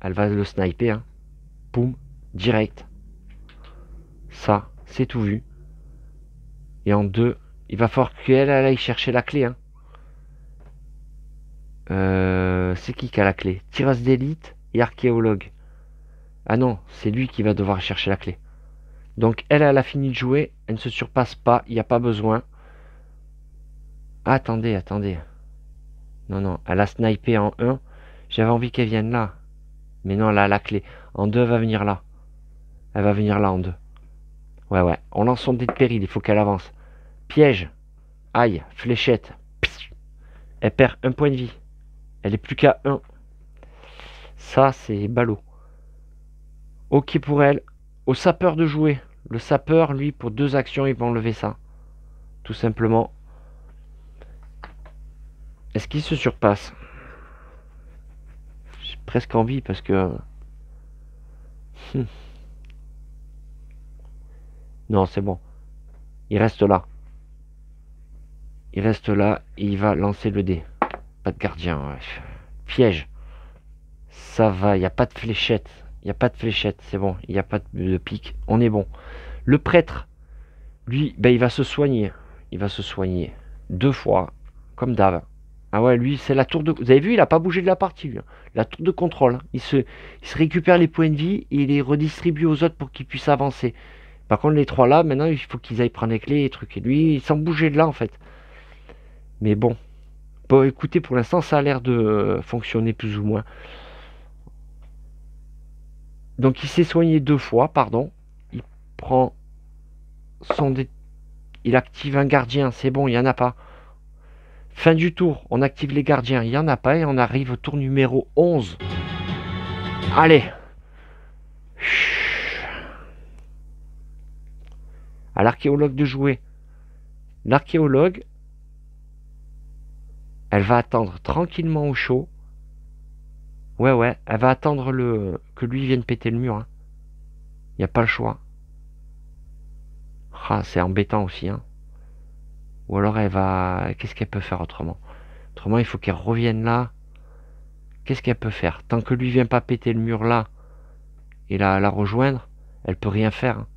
elle va le sniper. Hein. Boum. Direct. Ça, c'est tout vu. Et en 2, il va falloir qu'elle aille chercher la clé. Hein. C'est qui a la clé? Tireuse d'élite et archéologue. Ah non, c'est lui qui va devoir chercher la clé. Donc elle a fini de jouer. Elle ne se surpasse pas. Il n'y a pas besoin. Attendez, attendez. Non, non, elle a snipé en 1. J'avais envie qu'elle vienne là. Mais non, elle a la clé. En 2, elle va venir là. Elle va venir là en 2. Ouais, ouais. On lance son dé de péril. Il faut qu'elle avance. Piège. Aïe. Fléchette. Pss. Elle perd un point de vie. Elle est plus qu'à 1. Ça, c'est ballot. Ok pour elle. Au sapeur de jouer. Le sapeur, lui, pour 2 actions, il va enlever ça. Tout simplement. Est-ce qu'il se surpasse? J'ai presque envie parce que... Non, c'est bon. Il reste là. Il reste là et il va lancer le dé. Pas de gardien. Ouais. Piège. Ça va, il n'y a pas de fléchette. Il n'y a pas de fléchette, c'est bon. Il n'y a pas de pique. On est bon. Le prêtre, lui, ben, il va se soigner. Il va se soigner 2 fois, comme d'hab. Ah ouais, lui, c'est la tour de... Vous avez vu, il n'a pas bougé de la partie, lui. La tour de contrôle. Il se récupère les points de vie et il les redistribue aux autres pour qu'ils puissent avancer. Par contre, les 3 là, maintenant, il faut qu'ils aillent prendre les clés et trucs. Et lui, il s'en bouger de là, en fait. Mais bon. Bon, écoutez, pour l'instant, ça a l'air de fonctionner plus ou moins. Donc, il s'est soigné 2 fois, pardon. Il prend son... Il active un gardien, c'est bon, il n'y en a pas. Fin du tour, on active les gardiens, il n'y en a pas. Et on arrive au tour numéro 11. Allez. À l'archéologue de jouer. L'archéologue, elle va attendre tranquillement au chaud. Ouais, ouais, elle va attendre que lui vienne péter le mur. Hein. Il n'y a pas le choix. Ah, c'est embêtant aussi. Hein. Ou alors elle va... Qu'est-ce qu'elle peut faire autrement? Autrement, il faut qu'elle revienne là. Qu'est-ce qu'elle peut faire? Tant que lui vient pas péter le mur là et la rejoindre, elle peut rien faire. Hein.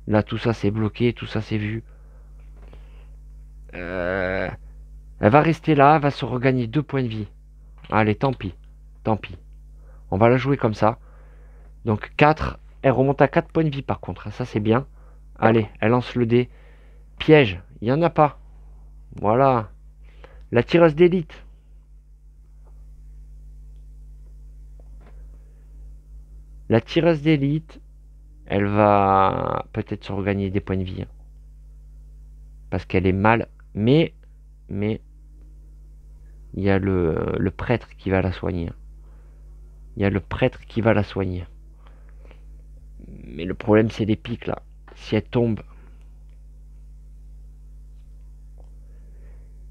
Là, tout ça c'est bloqué, tout ça c'est vu. Elle va rester là, elle va se regagner 2 points de vie. Allez, tant pis. Tant pis. On va la jouer comme ça. Donc 4. Elle remonte à 4 points de vie par contre. Ça c'est bien. Allez, elle lance le dé. Piège. Il n'y en a pas. Voilà. La tireuse d'élite. La tireuse d'élite, elle va peut-être se regagner des points de vie. Hein. Parce qu'elle est mal. Mais, il y a le prêtre qui va la soigner. Il y a le prêtre qui va la soigner. Mais le problème, c'est les pics, là. Si elle tombe...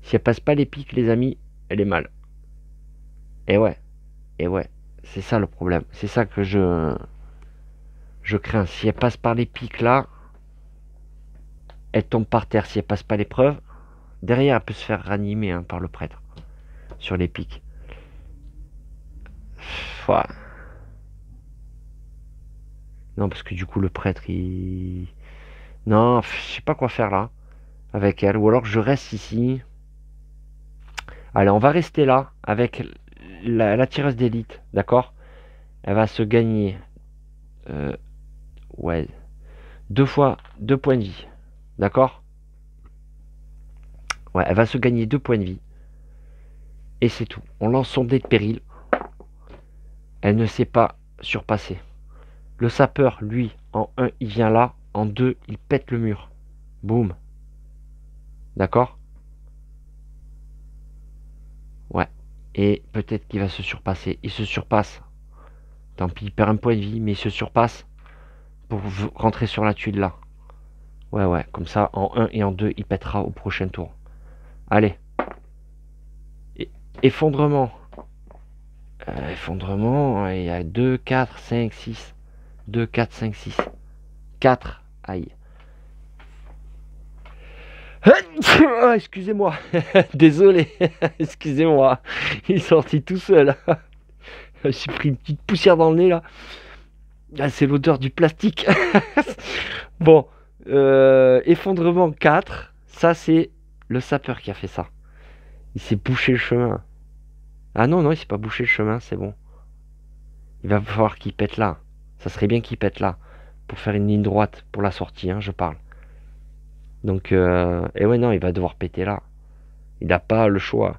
Si elle passe pas les pics, les amis, elle est mal. Et ouais. Et ouais. C'est ça le problème. C'est ça que je crains. Si elle passe par les pics, là... Elle tombe par terre. Si elle passe pas l'épreuve... Derrière, elle peut se faire ranimer hein, par le prêtre. Sur les pics. Ouais. Non, parce que du coup, le prêtre, il... Non, je sais pas quoi faire là. Avec elle. Ou alors, je reste ici. Allez, on va rester là. Avec la tireuse d'élite. D'accord? Elle va se gagner... ouais. 2 fois 2 points de vie. D'accord? Ouais, elle va se gagner 2 points de vie. Et c'est tout. On lance son dé de péril. Elle ne sait pas surpasser. Le sapeur, lui, en 1, il vient là. En 2, il pète le mur. Boum. D'accord? Ouais. Et peut-être qu'il va se surpasser. Il se surpasse. Tant pis, il perd un point de vie, mais il se surpasse pour rentrer sur la tuile là. Ouais, ouais. Comme ça, en 1 et en 2, il pètera au prochain tour. Allez. Effondrement. Effondrement, il y a 2, 4, 5, 6. 2, 4, 5, 6. 4. Aïe. Ah, excusez-moi. Désolé. Excusez-moi. Il est sorti tout seul. J'ai pris une petite poussière dans le nez là. Ah, c'est l'odeur du plastique. Bon. Effondrement 4. Ça, c'est le sapeur qui a fait ça. Il s'est bouché le chemin. Ah non, non, il s'est pas bouché le chemin, c'est bon. Il va falloir qu'il pète là. Ça serait bien qu'il pète là. Pour faire une ligne droite pour la sortie, hein, je parle. Donc, et ouais, non, il va devoir péter là. Il n'a pas le choix.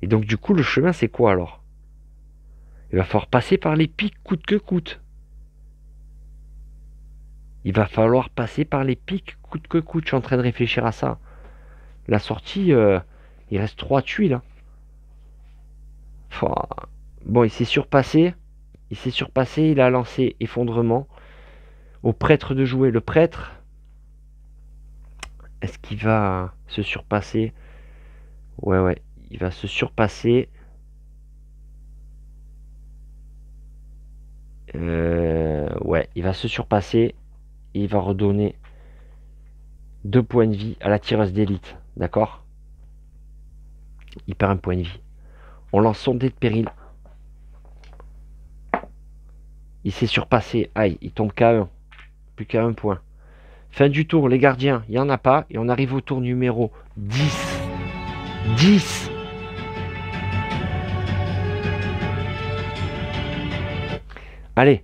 Et donc, du coup, le chemin, c'est quoi alors? Il va falloir passer par les pics coûte que coûte. Il va falloir passer par les pics coûte que coûte. Je suis en train de réfléchir à ça. La sortie, il reste 3 tuiles. Hein. Enfin, bon, il s'est surpassé. Il s'est surpassé. Il a lancé effondrement au prêtre de jouer. Le prêtre, est-ce qu'il va se surpasser? Ouais, ouais. Il va se surpasser. Ouais, il va se surpasser. Et il va redonner 2 points de vie à la tireuse d'élite. D'accord? Il perd un point de vie. On lance son dé de péril. Il s'est surpassé. Aïe, il tombe qu'à 1. Plus qu'à 1 point. Fin du tour, les gardiens, il n'y en a pas. Et on arrive au tour numéro 10. 10. Allez.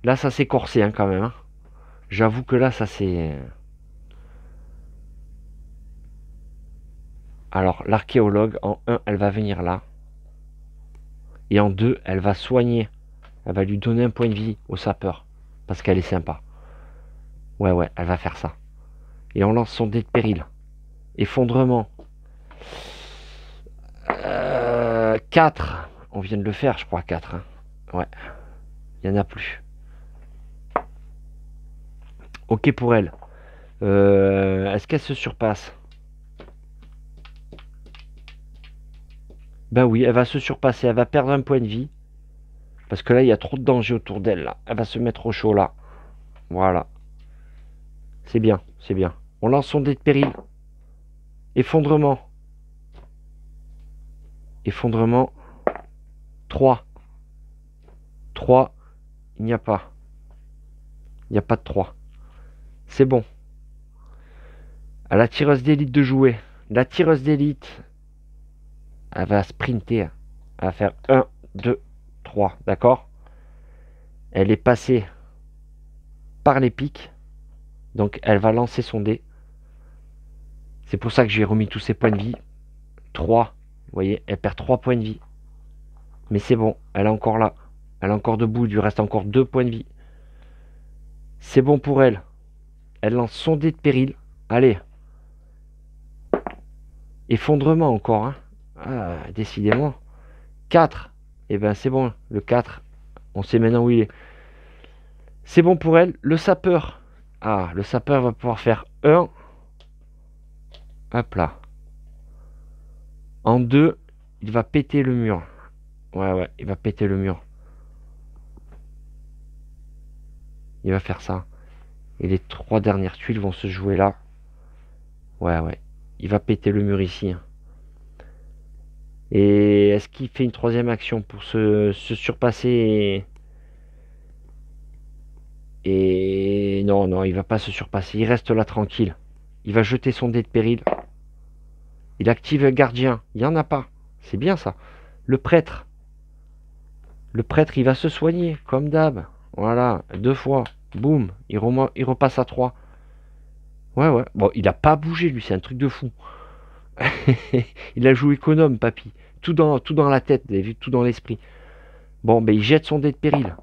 Là, ça s'est corsé hein, quand même. Hein. J'avoue que là, ça s'est... Alors, l'archéologue, en 1, elle va venir là. Et en 2, elle va soigner. Elle va lui donner un point de vie au sapeur. Parce qu'elle est sympa. Ouais, ouais, elle va faire ça. Et on lance son dé de péril. Effondrement. 4. On vient de le faire, je crois, 4. Hein. Ouais. Il n'y en a plus. Ok pour elle. Est-ce qu'elle se surpasse? Ben oui, elle va se surpasser. Elle va perdre un point de vie. Parce que là, il y a trop de danger autour d'elle. Là. Elle va se mettre au chaud là. Voilà. C'est bien, c'est bien. On lance son dé de péril. Effondrement. Effondrement. 3. 3. Il n'y a pas. Il n'y a pas de 3. C'est bon. À la tireuse d'élite de jouer. La tireuse d'élite, elle va sprinter. Elle va faire 1, 2, 3. D'accord? Elle est passée par les pics. Donc elle va lancer son dé. C'est pour ça que j'ai remis tous ses points de vie. 3. Vous voyez, elle perd 3 points de vie. Mais c'est bon, elle est encore là. Elle est encore debout, il lui reste encore 2 points de vie. C'est bon pour elle. Elle lance son dé de péril. Allez. Effondrement encore. Hein. Ah, décidément. 4. Et ben c'est bon, le 4. On sait maintenant où il est. C'est bon pour elle. Le sapeur. Ah, le sapeur va pouvoir faire 1. Hop là. En 2, il va péter le mur. Ouais, ouais, il va péter le mur. Il va faire ça. Et les 3 dernières tuiles vont se jouer là. Ouais, ouais. Il va péter le mur ici. Hein. Et est-ce qu'il fait une 3e action pour se surpasser et non, non, il va pas se surpasser. Il reste là tranquille. Il va jeter son dé de péril. Il active le gardien. Il n'y en a pas. C'est bien ça. Le prêtre. Le prêtre, il va se soigner, comme d'hab. Voilà, 2 fois. Boum, il repasse à 3. Ouais, ouais. Bon, il a pas bougé, lui, c'est un truc de fou. Il a joué économe, papy. Tout dans la tête, vous avez vu, tout dans l'esprit. Bon, ben il jette son dé de péril.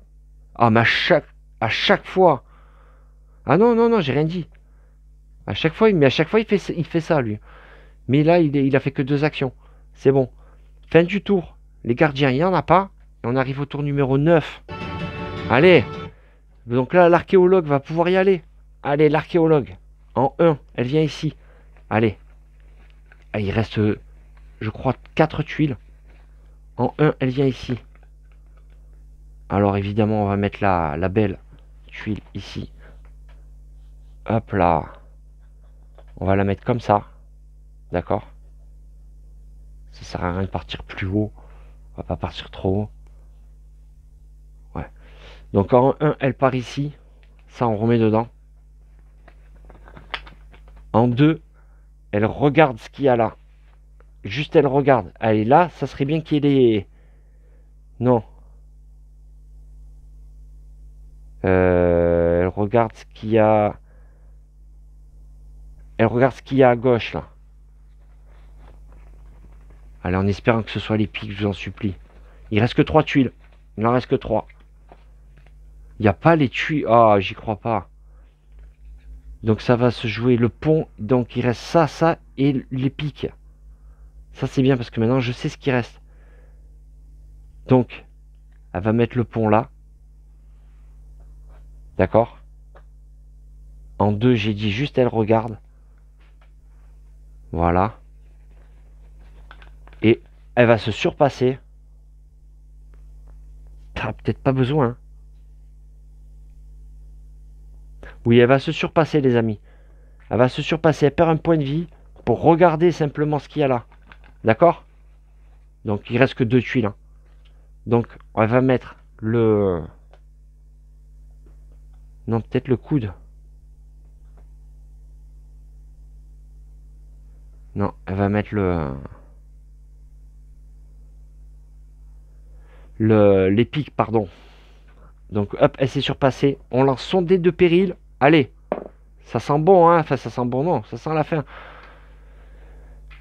Ah, mais à chaque fois. Ah non, non, non, j'ai rien dit. À chaque fois, il fait ça, lui. Mais là, il a fait que 2 actions. C'est bon. Fin du tour. Les gardiens, il n'y en a pas. Et on arrive au tour numéro 9. Allez. Donc là, l'archéologue va pouvoir y aller. Allez, l'archéologue. En 1, elle vient ici. Allez. Ah, il reste, je crois, 4 tuiles. En 1, elle vient ici. Alors évidemment, on va mettre la belle tuile ici. Hop là. On va la mettre comme ça. D'accord? Ça sert à rien de partir plus haut. On va pas partir trop haut. Ouais. Donc en 1, elle part ici. Ça, on remet dedans. En 2, elle regarde ce qu'il y a là. Juste, elle regarde. Allez, là, ça serait bien qu'il y ait des... Non. Elle regarde ce qu'il y a... Elle regarde ce qu'il y a à gauche, là. Allez, en espérant que ce soit les pics, je vous en supplie. Il reste que 3 tuiles. Il en reste que 3. Il n'y a pas les tuiles. Ah, j'y crois pas. Donc ça va se jouer le pont. Donc il reste ça, ça et les pics. Ça c'est bien parce que maintenant je sais ce qui reste. Donc, elle va mettre le pont là. D'accord? En 2, j'ai dit juste elle regarde. Voilà. Et elle va se surpasser. T'as peut-être pas besoin. Hein. Oui, elle va se surpasser, les amis. Elle va se surpasser. Elle perd un point de vie pour regarder simplement ce qu'il y a là. D'accord? Donc, il reste que 2 tuiles. Hein. Donc, elle va mettre le... Non, peut-être le coude. Non, elle va mettre les pics, pardon. Donc, hop, elle s'est surpassée. On lance son dé de péril. Allez. Ça sent bon, hein. Enfin, ça sent bon, non. Ça sent la fin.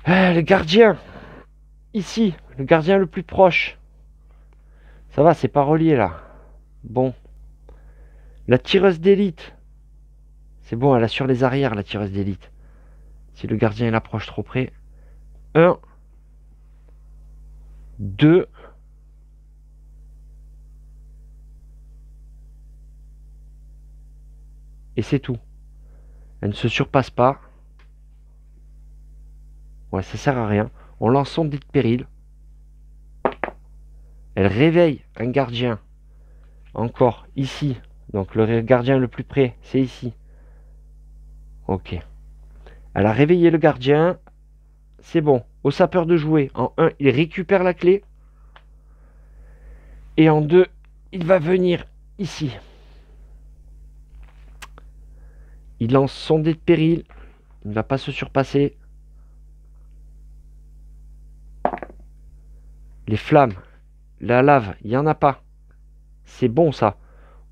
Le gardien. Ici. Le gardien le plus proche. Ça va, c'est pas relié, là. Bon. La tireuse d'élite. C'est bon, elle assure les arrières, la tireuse d'élite. Si le gardien il approche trop près. 1. 2. Et c'est tout. Elle ne se surpasse pas. Ouais, ça sert à rien. On lance son dé de péril. Elle réveille un gardien. Encore ici. Donc le gardien le plus près, c'est ici. Ok. Elle a réveillé le gardien. C'est bon. Au sapeur de jouer. En 1, il récupère la clé. Et en 2, il va venir ici. Il lance son dé de péril. Il ne va pas se surpasser. Les flammes. La lave, il n'y en a pas. C'est bon ça.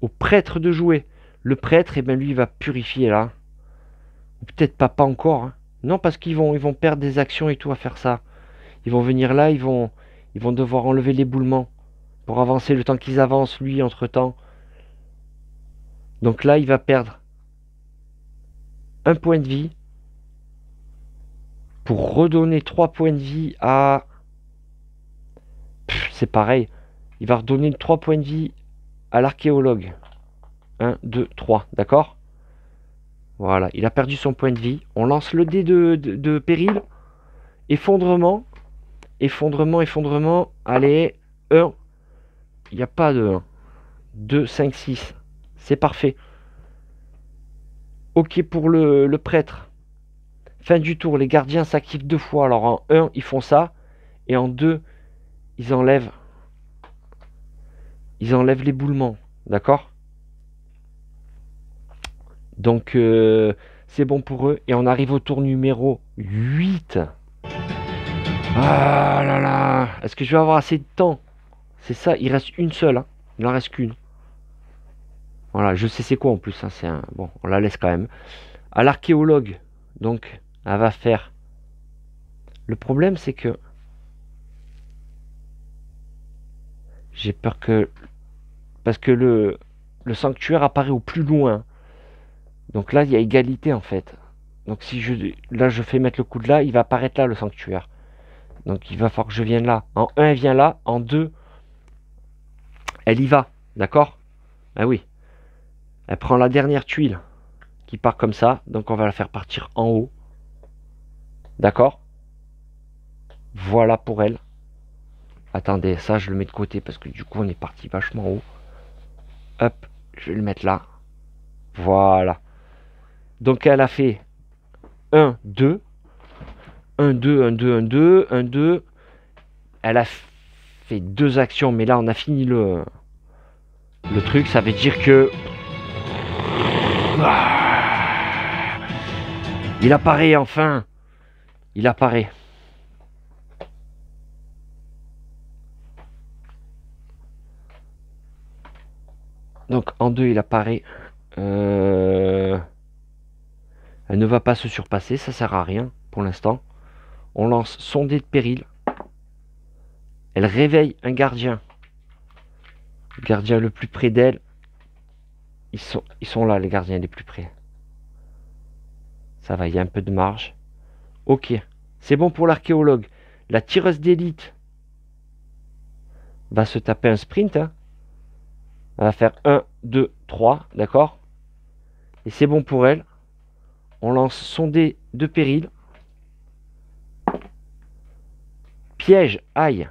Au prêtre de jouer. Le prêtre, et ben lui, il va purifier là. Peut-être pas encore. Hein. Non, parce qu'ils vont perdre des actions et tout à faire ça. Ils vont venir là, ils vont devoir enlever l'éboulement pour avancer le temps qu'ils avancent, lui, entre-temps. Donc là, il va perdre un point de vie pour redonner 3 points de vie à... C'est pareil. Il va redonner 3 points de vie à l'archéologue. 1, 2, 3, d'accord? Voilà, il a perdu son point de vie. On lance le dé de péril. Effondrement. Effondrement, effondrement. Allez, 1. Il n'y a pas de 1. 2, 5, 6. C'est parfait. Ok pour le prêtre. Fin du tour, les gardiens s'activent 2 fois. Alors en 1, ils font ça. Et en 2, ils enlèvent l'éboulement. D'accord? Donc c'est bon pour eux. Et on arrive au tour numéro 8. Ah là là. Est-ce que je vais avoir assez de temps? C'est ça, il reste une seule. Hein. Il n'en reste qu'une. Voilà, je sais c'est quoi en plus. Hein, c'est un... Bon, on la laisse quand même. À l'archéologue, donc, elle va faire... Le problème, c'est que... J'ai peur que... Parce que le sanctuaire apparaît au plus loin. Donc là, il y a égalité, en fait. Donc si je... Là, je fais mettre le coup de là, il va apparaître là, le sanctuaire. Donc il va falloir que je vienne là. En 1, elle vient là. En 2, elle y va. D'accord? Ah oui. Elle prend la dernière tuile qui part comme ça. Donc on va la faire partir en haut. D'accord? Voilà pour elle. Attendez, ça je le mets de côté parce que du coup on est parti vachement haut. Hop, je vais le mettre là. Voilà. Donc elle a fait 1, 2. 1, 2, 1, 2, 1, 2, 1, 2. Elle a fait 2 actions, mais là on a fini le truc. Ça veut dire que... Il apparaît enfin. Il apparaît. Donc en 2 il apparaît. Elle ne va pas se surpasser, ça sert à rien pour l'instant. On lance son dé de péril. Elle réveille un gardien. Le gardien le plus près d'elle. Ils sont là, les gardiens les plus près. Ça va, il y a un peu de marge. Ok, c'est bon pour l'archéologue. La tireuse d'élite va se taper un sprint. Hein. Elle va faire 1, 2, 3, d'accord? Et c'est bon pour elle. On lance son dé de péril. Piège, aïe.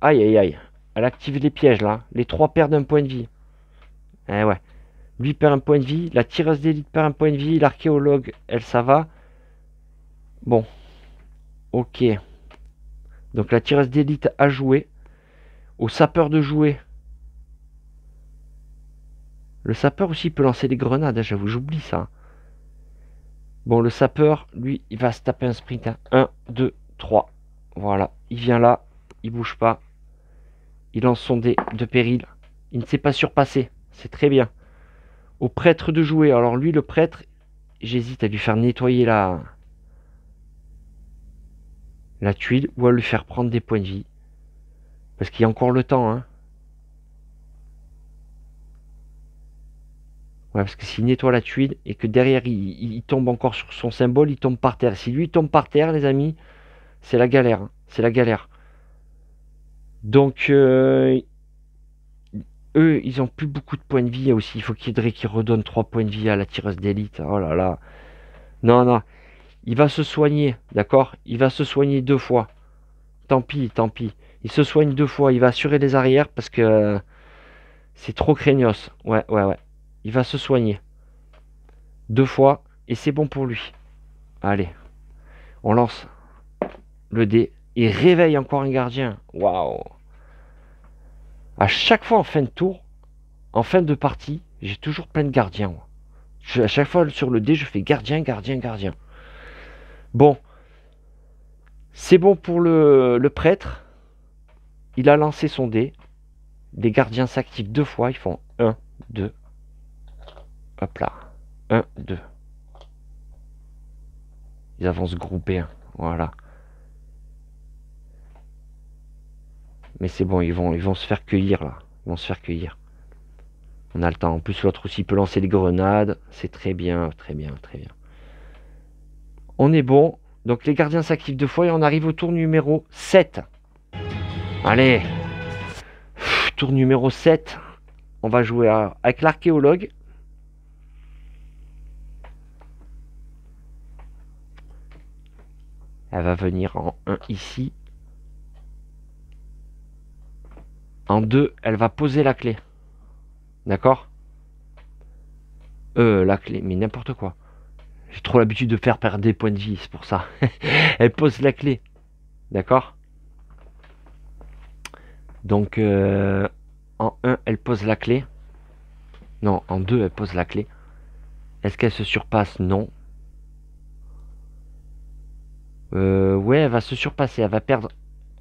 Aïe, aïe, aïe. Elle active les pièges, là. Les 3 perdent un point de vie. Eh ouais. Lui perd un point de vie. La tireuse d'élite perd un point de vie. L'archéologue, elle, ça va. Bon. Ok. Donc la tireuse d'élite a joué. Au sapeur de jouer. Le sapeur aussi peut lancer des grenades. Hein, j'avoue, j'oublie ça. Bon, le sapeur, lui, il va se taper un sprint. Hein. 1, 2, 3. Voilà. Il vient là. Il bouge pas. Il lance son dé de péril. Il ne s'est pas surpassé. C'est très bien. Au prêtre de jouer. Alors lui, le prêtre, j'hésite à lui faire nettoyer la tuile ou à lui faire prendre des points de vie. Parce qu'il y a encore le temps. Hein. Ouais, parce que s'il nettoie la tuile et que derrière il tombe encore sur son symbole, il tombe par terre. Si lui tombe par terre, les amis, c'est la galère. Hein. C'est la galère. Donc, eux, ils ont plus beaucoup de points de vie aussi. Il faut qu'il redonne 3 points de vie à la tireuse d'élite. Oh là là. Non, non. Il va se soigner, d'accord? Il va se soigner 2 fois. Tant pis, tant pis. Il se soigne 2 fois. Il va assurer les arrières parce que c'est trop craignos. Ouais, ouais, ouais. Il va se soigner 2 fois et c'est bon pour lui. Allez, on lance le dé et réveille encore un gardien. Waouh! À chaque fois en fin de tour, en fin de partie, j'ai toujours plein de gardiens. À chaque fois sur le dé, je fais gardien, gardien, gardien. Bon, c'est bon pour le prêtre. Il a lancé son dé. Les gardiens s'activent 2 fois. Ils font 1, 2. Hop là. 1, 2. Ils avancent groupés. Hein. Voilà. Mais c'est bon, ils vont se faire cueillir là. Ils vont se faire cueillir. On a le temps. En plus, l'autre aussi peut lancer les grenades. C'est très bien, très bien, très bien. On est bon. Donc les gardiens s'activent 2 fois et on arrive au tour numéro 7. Allez. Tour numéro 7. On va jouer avec l'archéologue. Elle va venir en 1 ici. En 2, elle va poser la clé. D'accord? La clé, mais n'importe quoi. J'ai trop l'habitude de faire perdre des points de vie, c'est pour ça. Elle pose la clé. D'accord? Donc, en 1, elle pose la clé. Non, en 2, elle pose la clé. Est-ce qu'elle se surpasse? Non. Ouais, elle va se surpasser. Elle va perdre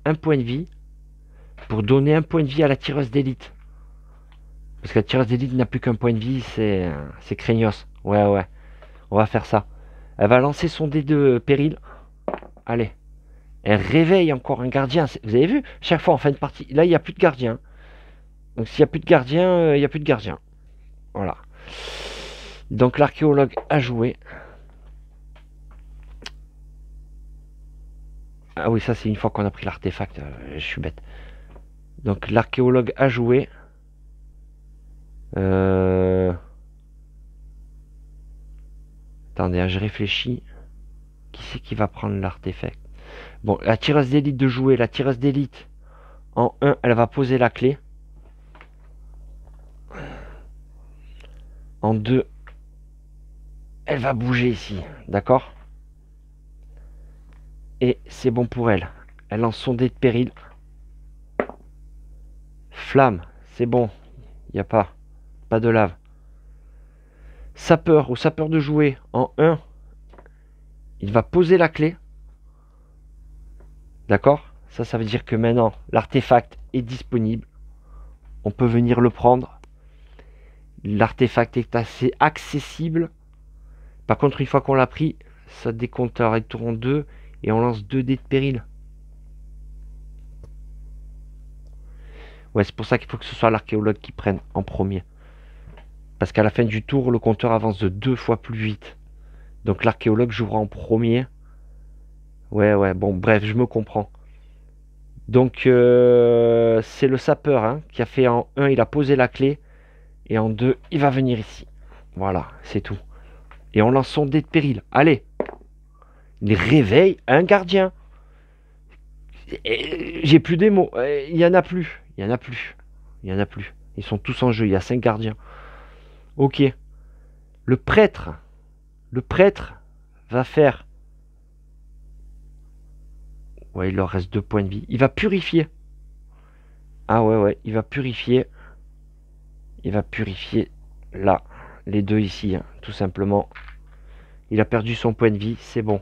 un point de vie pour donner un point de vie à la tireuse d'élite. Parce que la tireuse d'élite n'a plus qu'un point de vie, c'est craignos. Ouais, ouais. On va faire ça. Elle va lancer son dé de péril. Allez. Elle réveille encore un gardien. Vous avez vu? Chaque fois en fin de partie. Là, il n'y a plus de gardien. Donc s'il n'y a plus de gardien, il n'y a plus de gardien. Voilà. Donc l'archéologue a joué. Ah oui, ça c'est une fois qu'on a pris l'artefact. Je suis bête. Donc l'archéologue a joué. Attendez, je réfléchis. Qui c'est qui va prendre l'artefact? Bon, la tireuse d'élite de jouer. La tireuse d'élite en 1, elle va poser la clé. En 2, elle va bouger ici. D'accord? Et c'est bon pour elle. Elle lance son dé de péril. Flamme, c'est bon. Il n'y a pas de lave. Sapeur, au sapeur de jouer en 1, il va poser la clé. D'accord? Ça veut dire que maintenant, l'artefact est disponible. On peut venir le prendre. L'artefact est assez accessible. Par contre, une fois qu'on l'a pris, ça décompte un tour en 2 et on lance 2 dés de péril. Ouais, c'est pour ça qu'il faut que ce soit l'archéologue qui prenne en premier. Parce qu'à la fin du tour, le compteur avance de 2 fois plus vite. Donc l'archéologue jouera en premier. Ouais, bon, bref, je me comprends. Donc c'est le sapeur hein, qui a fait en 1, il a posé la clé. Et en 2, il va venir ici. Voilà, c'est tout. Et on lance son dé de péril. Allez. Il réveille un gardien. J'ai plus des mots. Il y en a plus. Il y en a plus. Il y en a plus. Ils sont tous en jeu. Il y a 5 gardiens. Ok. Le prêtre. Le prêtre va faire... Ouais, il leur reste 2 points de vie. Il va purifier. Ah ouais. Il va purifier. Il va purifier là. Les deux ici. Hein, tout simplement. Il a perdu son point de vie. C'est bon.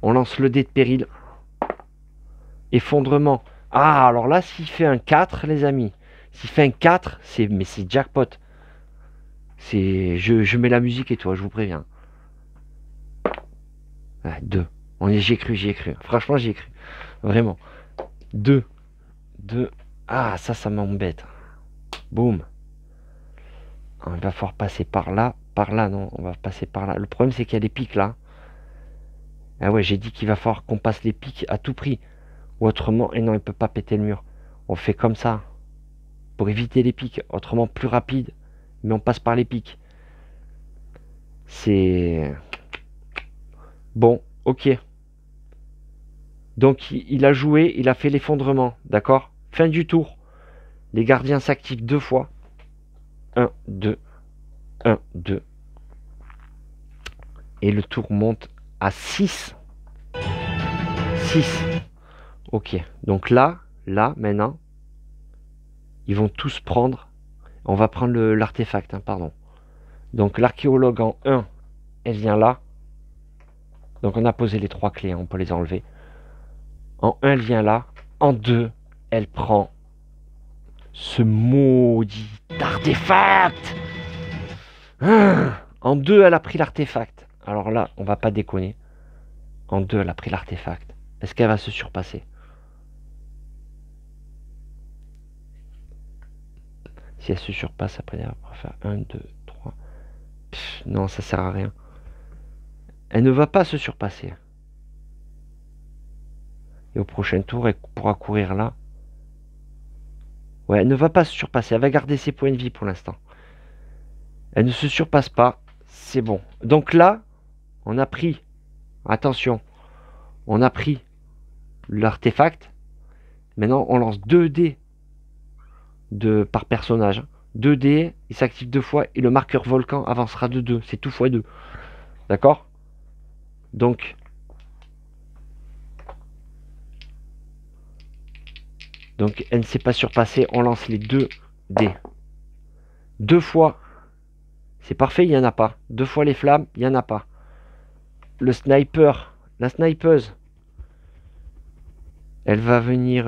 On lance le dé de péril. Effondrement. Ah, alors là, s'il fait un 4, les amis. S'il fait un 4, c'est jackpot. Je mets la musique et toi, je vous préviens. Ah, 2. J'y ai cru. Franchement, j'y ai cru. Vraiment. 2. Ah, ça m'embête. Boum. On va falloir passer par là. Par là, non. On va passer par là. Le problème, c'est qu'il y a des pics là. Ah ouais, j'ai dit qu'il va falloir qu'on passe les pics à tout prix. Ou autrement, et non, il peut pas péter le mur. On fait comme ça. Pour éviter les pics. Autrement, plus rapide. Mais on passe par les pics. C'est... Bon, ok. Donc, il a joué, il a fait l'effondrement. D'accord? Fin du tour. Les gardiens s'activent 2 fois. 1, 2. 1, 2. Et le tour monte à 6. 6. Ok. Donc là, maintenant, ils vont tous prendre. On va prendre l'artefact, hein, pardon. Donc l'archéologue en 1, elle vient là. Donc on a posé les 3 clés, hein, on peut les enlever. En 1, elle vient là. En 2, elle prend ce maudit artefact. En 2, elle a pris l'artefact. Alors là, on va pas déconner. En 2, elle a pris l'artefact. Est-ce qu'elle va se surpasser? Si elle se surpasse, après, elle va faire 1, 2, 3. Non, ça sert à rien. Elle ne va pas se surpasser. Et au prochain tour, elle pourra courir là. Ouais, elle ne va pas se surpasser. Elle va garder ses points de vie pour l'instant. Elle ne se surpasse pas. C'est bon. Donc là, on a pris... Attention. On a pris l'artefact. Maintenant, on lance 2 dés par personnage. 2 dés, il s'active 2 fois et le marqueur volcan avancera de 2. C'est tout x 2. D'accord? Donc, elle ne s'est pas surpassée. On lance les 2 dés. 2 fois. C'est parfait, il n'y en a pas. 2 fois les flammes, il n'y en a pas. Le sniper, la snipeuse, elle va venir...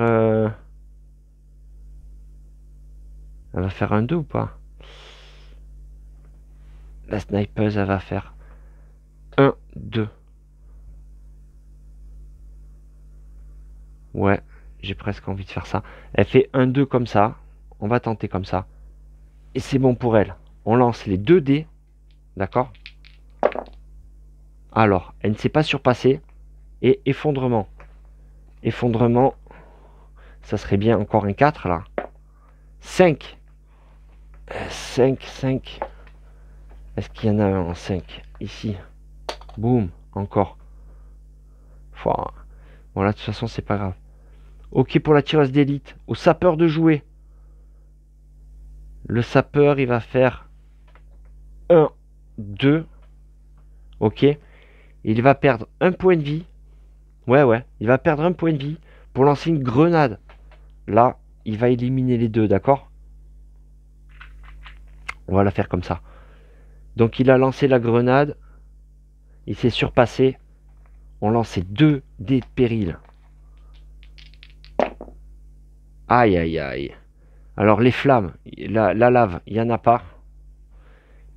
Elle va faire un 2 ou pas? La snipeuse, elle va faire 1, 2. Ouais, j'ai presque envie de faire ça. Elle fait 1, 2 comme ça. On va tenter comme ça. Et c'est bon pour elle. On lance les 2 dés. D'accord? Alors, elle ne s'est pas surpassée. Et effondrement. Effondrement. Ça serait bien encore un 4 là. 5. 5, 5. Est-ce qu'il y en a un en 5? Ici. Boum. Encore. Bon là, de toute façon, c'est pas grave. Ok pour la tireuse d'élite. Au sapeur de jouer. Le sapeur, il va faire 1, 2. Ok. Il va perdre un point de vie. Ouais. Il va perdre un point de vie pour lancer une grenade. Là, il va éliminer les deux, d'accord? On va la faire comme ça. Donc il a lancé la grenade. Il s'est surpassé. On lance 2 dés de péril. Aïe, aïe, aïe. Alors les flammes, la lave, il n'y en a pas.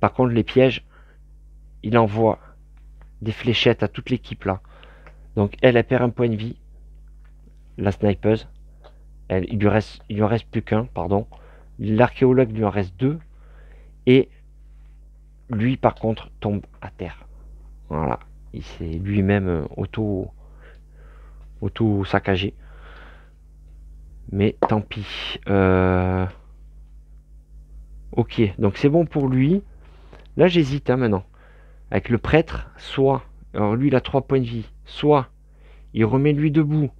Par contre les pièges, il envoie des fléchettes à toute l'équipe là. Donc elle perd un point de vie. La snipeuse. Il lui en reste plus qu'un, pardon. L'archéologue lui en reste 2. Et lui par contre tombe à terre. Voilà. Il s'est lui-même auto saccagé. Mais tant pis. Ok, donc c'est bon pour lui. Là j'hésite maintenant. Avec le prêtre, soit, alors lui il a 3 points de vie, soit il remet lui debout.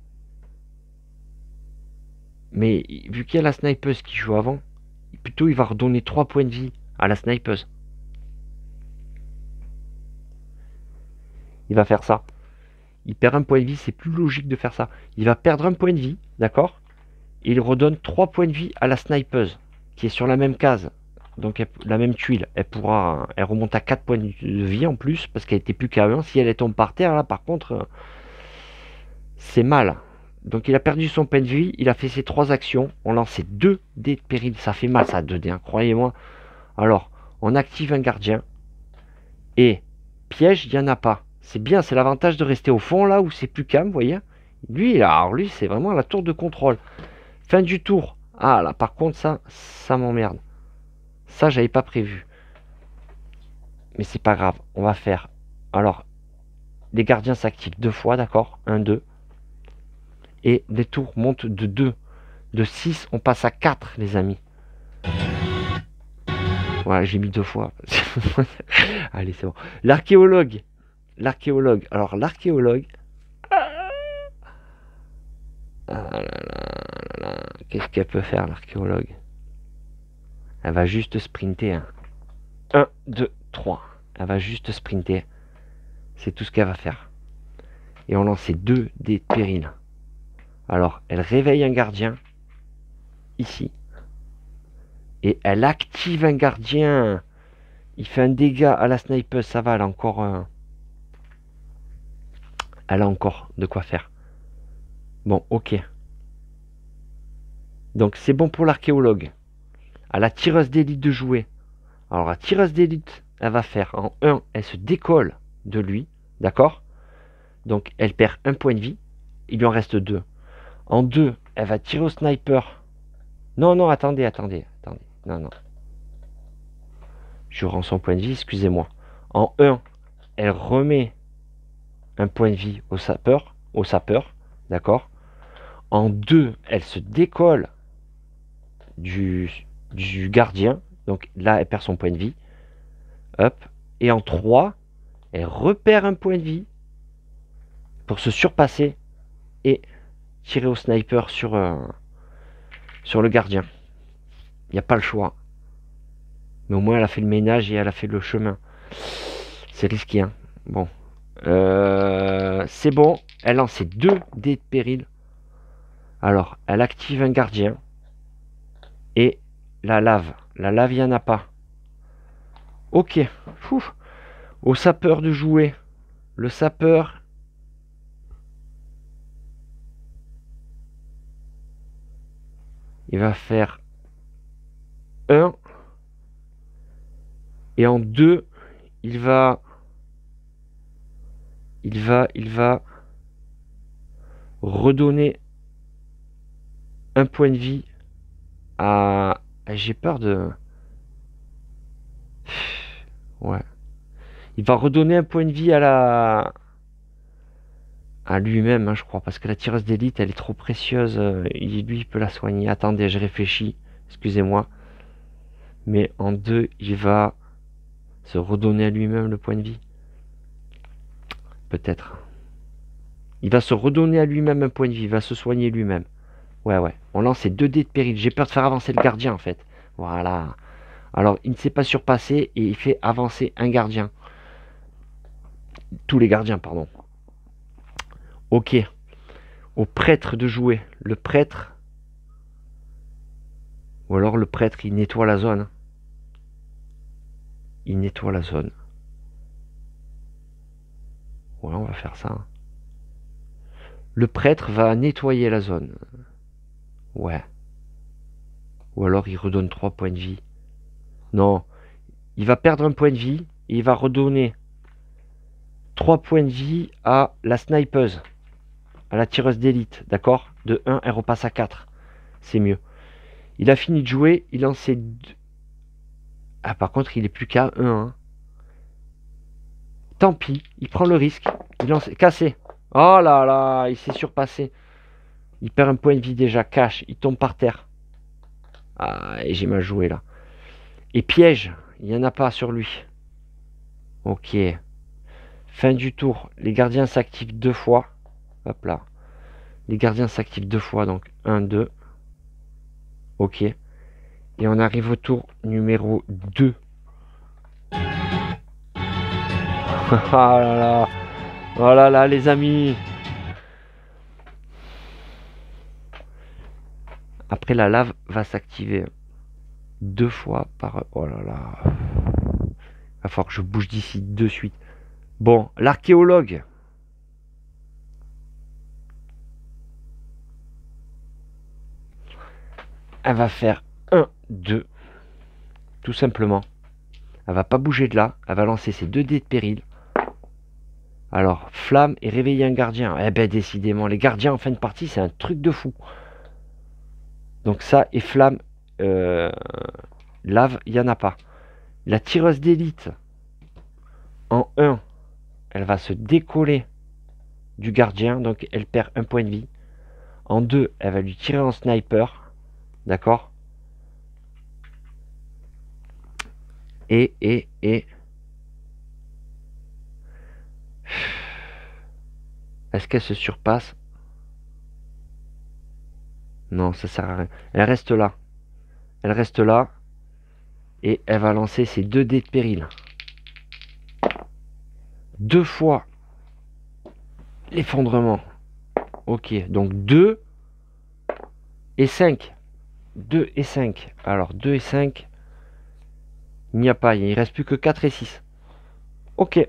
Mais vu qu'il y a la snipeuse qui joue avant, plutôt il va redonner 3 points de vie à la snipeuse. Il va faire ça. Il perd un point de vie, c'est plus logique de faire ça. Il va perdre un point de vie, d'accord? Et il redonne 3 points de vie à la snipeuse, qui est sur la même case. Donc la même tuile. Elle remonte à 4 points de vie en plus, parce qu'elle était plus qu'à 1. Si elle tombe par terre, là par contre, c'est mal. Donc il a perdu son point de vie, il a fait ses 3 actions. On lance 2 dés de péril. Ça fait mal ça, 2 dés, hein, croyez-moi. Alors, on active un gardien. Et piège, il n'y en a pas. C'est bien, c'est l'avantage de rester au fond là où c'est plus calme, vous voyez. Lui, c'est vraiment la tour de contrôle. Fin du tour. Ah là, par contre, ça m'emmerde. Ça, j'avais pas prévu. Mais c'est pas grave, on va faire. Alors, les gardiens s'activent 2 fois, d'accord? 1, 2. Et les tours montent de 2. De 6, on passe à 4, les amis. Voilà, j'ai mis 2 fois. Allez, c'est bon. L'archéologue. Alors, l'archéologue. Qu'est-ce qu'elle peut faire, l'archéologue? Elle va juste sprinter. 1, 2, 3. Elle va juste sprinter. C'est tout ce qu'elle va faire. Et on lance 2 dés de péril. Alors, elle réveille un gardien. Ici. Et elle active un gardien. Il fait un dégât à la sniper. Ça va, elle a encore... Elle a encore de quoi faire. Bon, ok. Donc c'est bon pour l'archéologue. À la tireuse d'élite de jouer. Alors la tireuse d'élite, elle va faire en 1, elle se décolle de lui. D'accord? Donc elle perd un point de vie. Il lui en reste 2. En 2, elle va tirer au sniper. Non, attendez. Non. Je rends son point de vie, excusez-moi. En 1, elle remet un point de vie au sapeur. D'accord? En 2, elle se décolle du gardien. Donc là, elle perd son point de vie. Hop. Et en 3, elle repère un point de vie pour se surpasser et tirer au sniper sur le gardien. Il n'y a pas le choix. Mais au moins, elle a fait le ménage et elle a fait le chemin. C'est risqué, hein. Bon. C'est bon. Elle lance 2 dés de péril. Alors, elle active un gardien. Et la lave. La lave, il n'y en a pas. Ok. Ouf. Au sapeur de jouer. Le sapeur. Il va faire 1. Et en 2, il va redonner un point de vie à... J'ai peur de... Ouais. Il va redonner un point de vie à lui-même, hein, je crois, parce que la tireuse d'élite, elle est trop précieuse. Lui, il peut la soigner. Attendez, je réfléchis. Excusez-moi. Mais en 2, il va se redonner à lui-même le point de vie. Peut-être. Il va se redonner à lui-même un point de vie. Il va se soigner lui-même. Ouais, ouais. On lance ses 2 dés de péril. J'ai peur de faire avancer le gardien, en fait. Voilà. Alors, il ne s'est pas surpassé et il fait avancer un gardien. Tous les gardiens, pardon. Ok. Au prêtre de jouer. Le prêtre... Ou alors le prêtre, il nettoie la zone. Il nettoie la zone. Ouais, on va faire ça. Le prêtre va nettoyer la zone. Ouais. Ou alors il redonne 3 points de vie. Non. Il va perdre un point de vie et il va redonner 3 points de vie à la snipeuse. À la tireuse d'élite. D'accord? De 1, elle repasse à 4. C'est mieux. Il a fini de jouer. Il en sait 2. Ah, par contre, il est plus qu'à 1. Hein. Tant pis. Il prend le risque. Il en sait... Cassé. Oh là là. Il s'est surpassé. Il perd un point de vie déjà. Cache. Il tombe par terre. Ah, et j'ai mal joué là. Et piège. Il n'y en a pas sur lui. Ok. Fin du tour. Les gardiens s'activent 2 fois. Hop là. Les gardiens s'activent 2 fois. Donc 1, 2. Ok. Et on arrive au tour numéro 2. Ah là là. Oh là là, les amis. Après, la lave va s'activer 2 fois par... Oh là là. Il va falloir que je bouge d'ici de suite. Bon, l'archéologue. Elle va faire 1, 2. Tout simplement. Elle va pas bouger de là. Elle va lancer ses 2 dés de péril. Alors, flamme et réveiller un gardien. Eh ben, décidément, les gardiens en fin de partie, c'est un truc de fou. Donc ça, et flamme, lave, il n'y en a pas. La tireuse d'élite, en 1, elle va se décoller du gardien. Donc, elle perd un point de vie. En 2, elle va lui tirer en sniper. D'accord? Et... Est-ce qu'elle se surpasse? Non, ça sert à rien. Elle reste là. Elle reste là. Et elle va lancer ses 2 dés de péril. 2 fois l'effondrement. Ok, donc 2 et 5. 2 et 5. Alors 2 et 5. Il n'y a pas. Il ne reste plus que 4 et 6. Ok.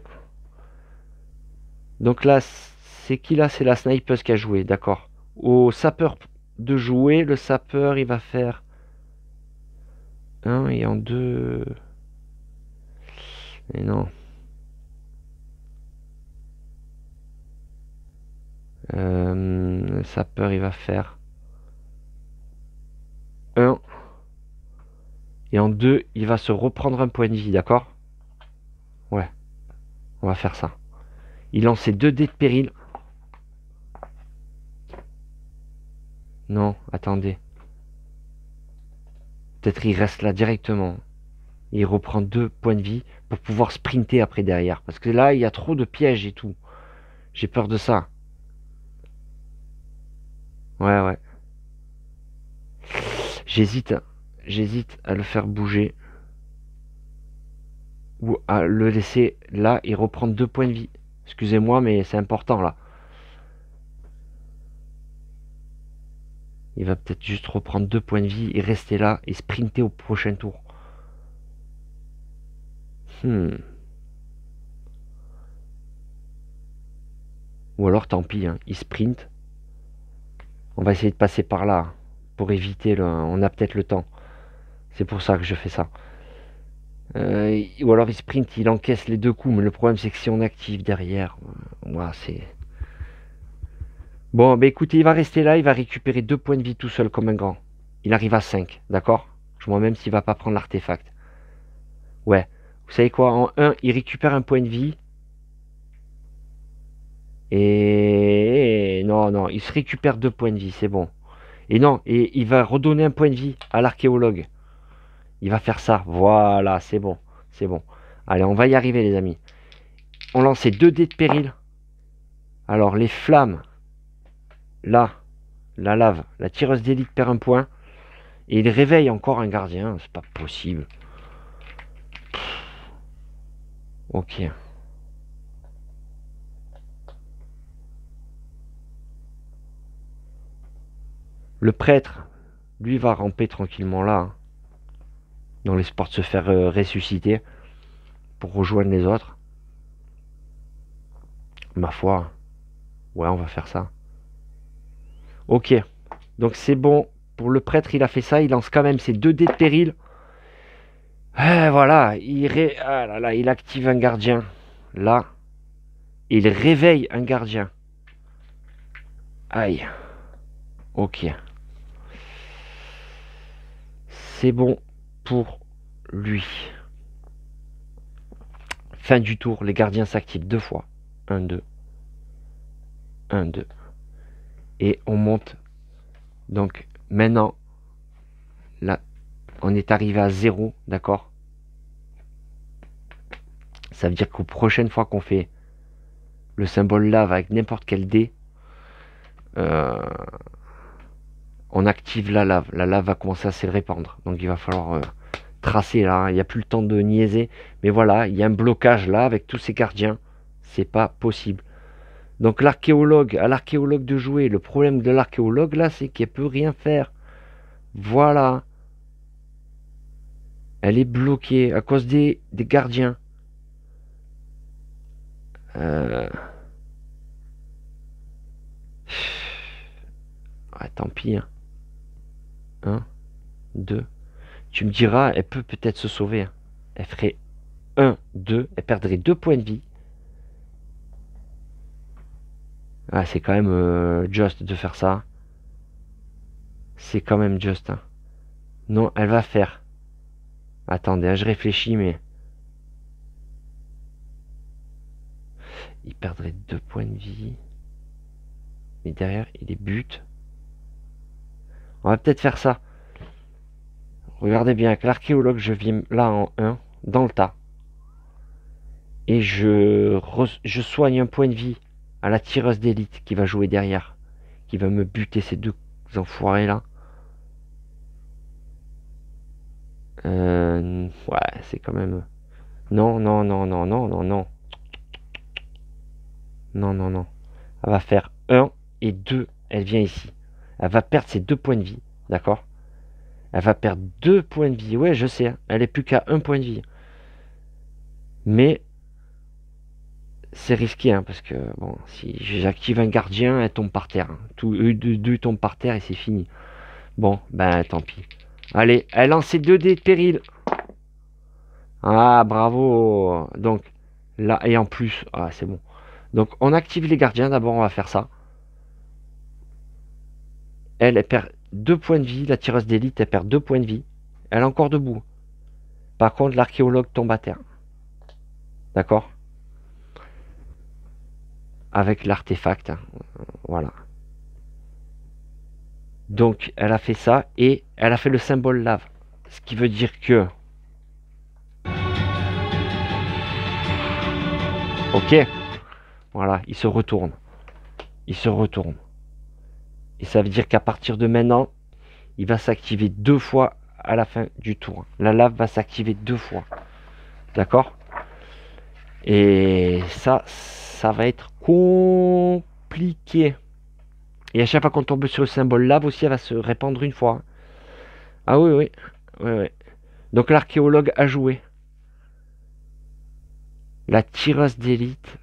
Donc là, c'est qui là? C'est la sniper qui a joué. D'accord. Au sapeur de jouer, le sapeur, il va faire 1 et en 2. Et non. Le sapeur, il va faire 1. Et en 2, il va se reprendre un point de vie, d'accord? Ouais, on va faire ça. Il lance ses 2 dés de péril. Non, attendez. Peut-être il reste là directement. Il reprend 2 points de vie pour pouvoir sprinter après derrière. Parce que là, il y a trop de pièges et tout. J'ai peur de ça. Ouais, ouais. J'hésite. J'hésite à le faire bouger. Ou à le laisser là et reprendre 2 points de vie. Excusez-moi, mais c'est important là. Il va peut-être juste reprendre 2 points de vie et rester là et sprinter au prochain tour. Ou alors tant pis, hein, il sprint. On va essayer de passer par là pour éviter le... On a peut-être le temps. C'est pour ça que je fais ça. Ou alors il sprint, il encaisse les deux coups. Mais le problème, c'est que si on active derrière, moi, c'est... Bon, bah écoutez, il va rester là. Il va récupérer 2 points de vie tout seul comme un grand. Il arrive à 5, d'accord? Je vois même s'il va pas prendre l'artefact. Ouais. Vous savez quoi? En 1, il récupère un point de vie. Et non, non, il se récupère 2 points de vie, c'est bon. Et non, et il va redonner un point de vie à l'archéologue. Il va faire ça. Voilà, c'est bon. C'est bon. Allez, on va y arriver, les amis. On lance 2 dés de péril. Alors, les flammes. Là, la lave. La tireuse d'élite perd un point. Et il réveille encore un gardien. C'est pas possible. Ok. Le prêtre, lui, va ramper tranquillement là, hein, dans l'espoir de se faire ressusciter pour rejoindre les autres. Ma foi, ouais, on va faire ça. Ok, donc c'est bon. Pour le prêtre, il a fait ça. Il lance quand même ses 2 dés de péril. Voilà, ah là là, il active un gardien. Là, il réveille un gardien. Aïe. Ok. C'est bon pour lui. Fin du tour, les gardiens s'activent 2 fois. 1, 2. 1, 2. Et on monte. Donc maintenant, là, on est arrivé à 0, d'accord? Ça veut dire qu'aux prochaines fois qu'on fait le symbole lave avec n'importe quel dé, euh, on active la lave. La lave va commencer à se répandre. Donc il va falloir tracer là. Il n'y a plus le temps de niaiser. Mais voilà, il y a un blocage là avec tous ces gardiens. C'est pas possible. Donc l'archéologue, à l'archéologue de jouer. Le problème de l'archéologue là, c'est qu'elle peut rien faire. Voilà. Elle est bloquée à cause des gardiens. Ah, tant pis. 1, 2. Tu me diras, elle peut peut-être se sauver, hein. Elle ferait 1, 2. Elle perdrait 2 points de vie. Ah, c'est quand même just de faire ça. C'est quand même just, hein. Non, elle va faire. Attendez, hein, je réfléchis, mais... Il perdrait 2 points de vie. Mais derrière, il est but. On va peut-être faire ça. Regardez bien, avec l'archéologue, je viens là en 1, dans le tas. Et je soigne un point de vie à la tireuse d'élite qui va jouer derrière. Qui va me buter ces 2 enfoirés là. Ouais, c'est quand même... Non, non, non, non, non, non, non. Non, non, non. Elle va faire 1 et 2. Elle vient ici. Elle va perdre ses 2 points de vie. D'accord? Elle va perdre 2 points de vie. Ouais, je sais, hein. Elle est plus qu'à 1 point de vie. Mais c'est risqué, hein, parce que bon, si j'active un gardien, elle tombe par terre, hein. Eux deux tombent par terre et c'est fini. Bon, ben tant pis. Allez, elle lance ses 2 dés de péril. Ah, bravo. Donc, là, et en plus, ah, c'est bon. Donc, on active les gardiens. D'abord, on va faire ça. Elle perd 2 points de vie. La tireuse d'élite, elle perd 2 points de vie. Elle est encore debout. Par contre, l'archéologue tombe à terre. D'accord? Avec l'artefact, hein. Voilà. Donc, elle a fait ça et elle a fait le symbole lave. Ce qui veut dire que... Ok. Voilà, il se retourne. Il se retourne. Et ça veut dire qu'à partir de maintenant, il va s'activer 2 fois à la fin du tour. La lave va s'activer 2 fois. D'accord? Et ça va être compliqué. Et à chaque fois qu'on tombe sur le symbole lave aussi, elle va se répandre une fois. Ah oui, oui. Oui, oui. Donc l'archéologue a joué. La tireuse d'élite.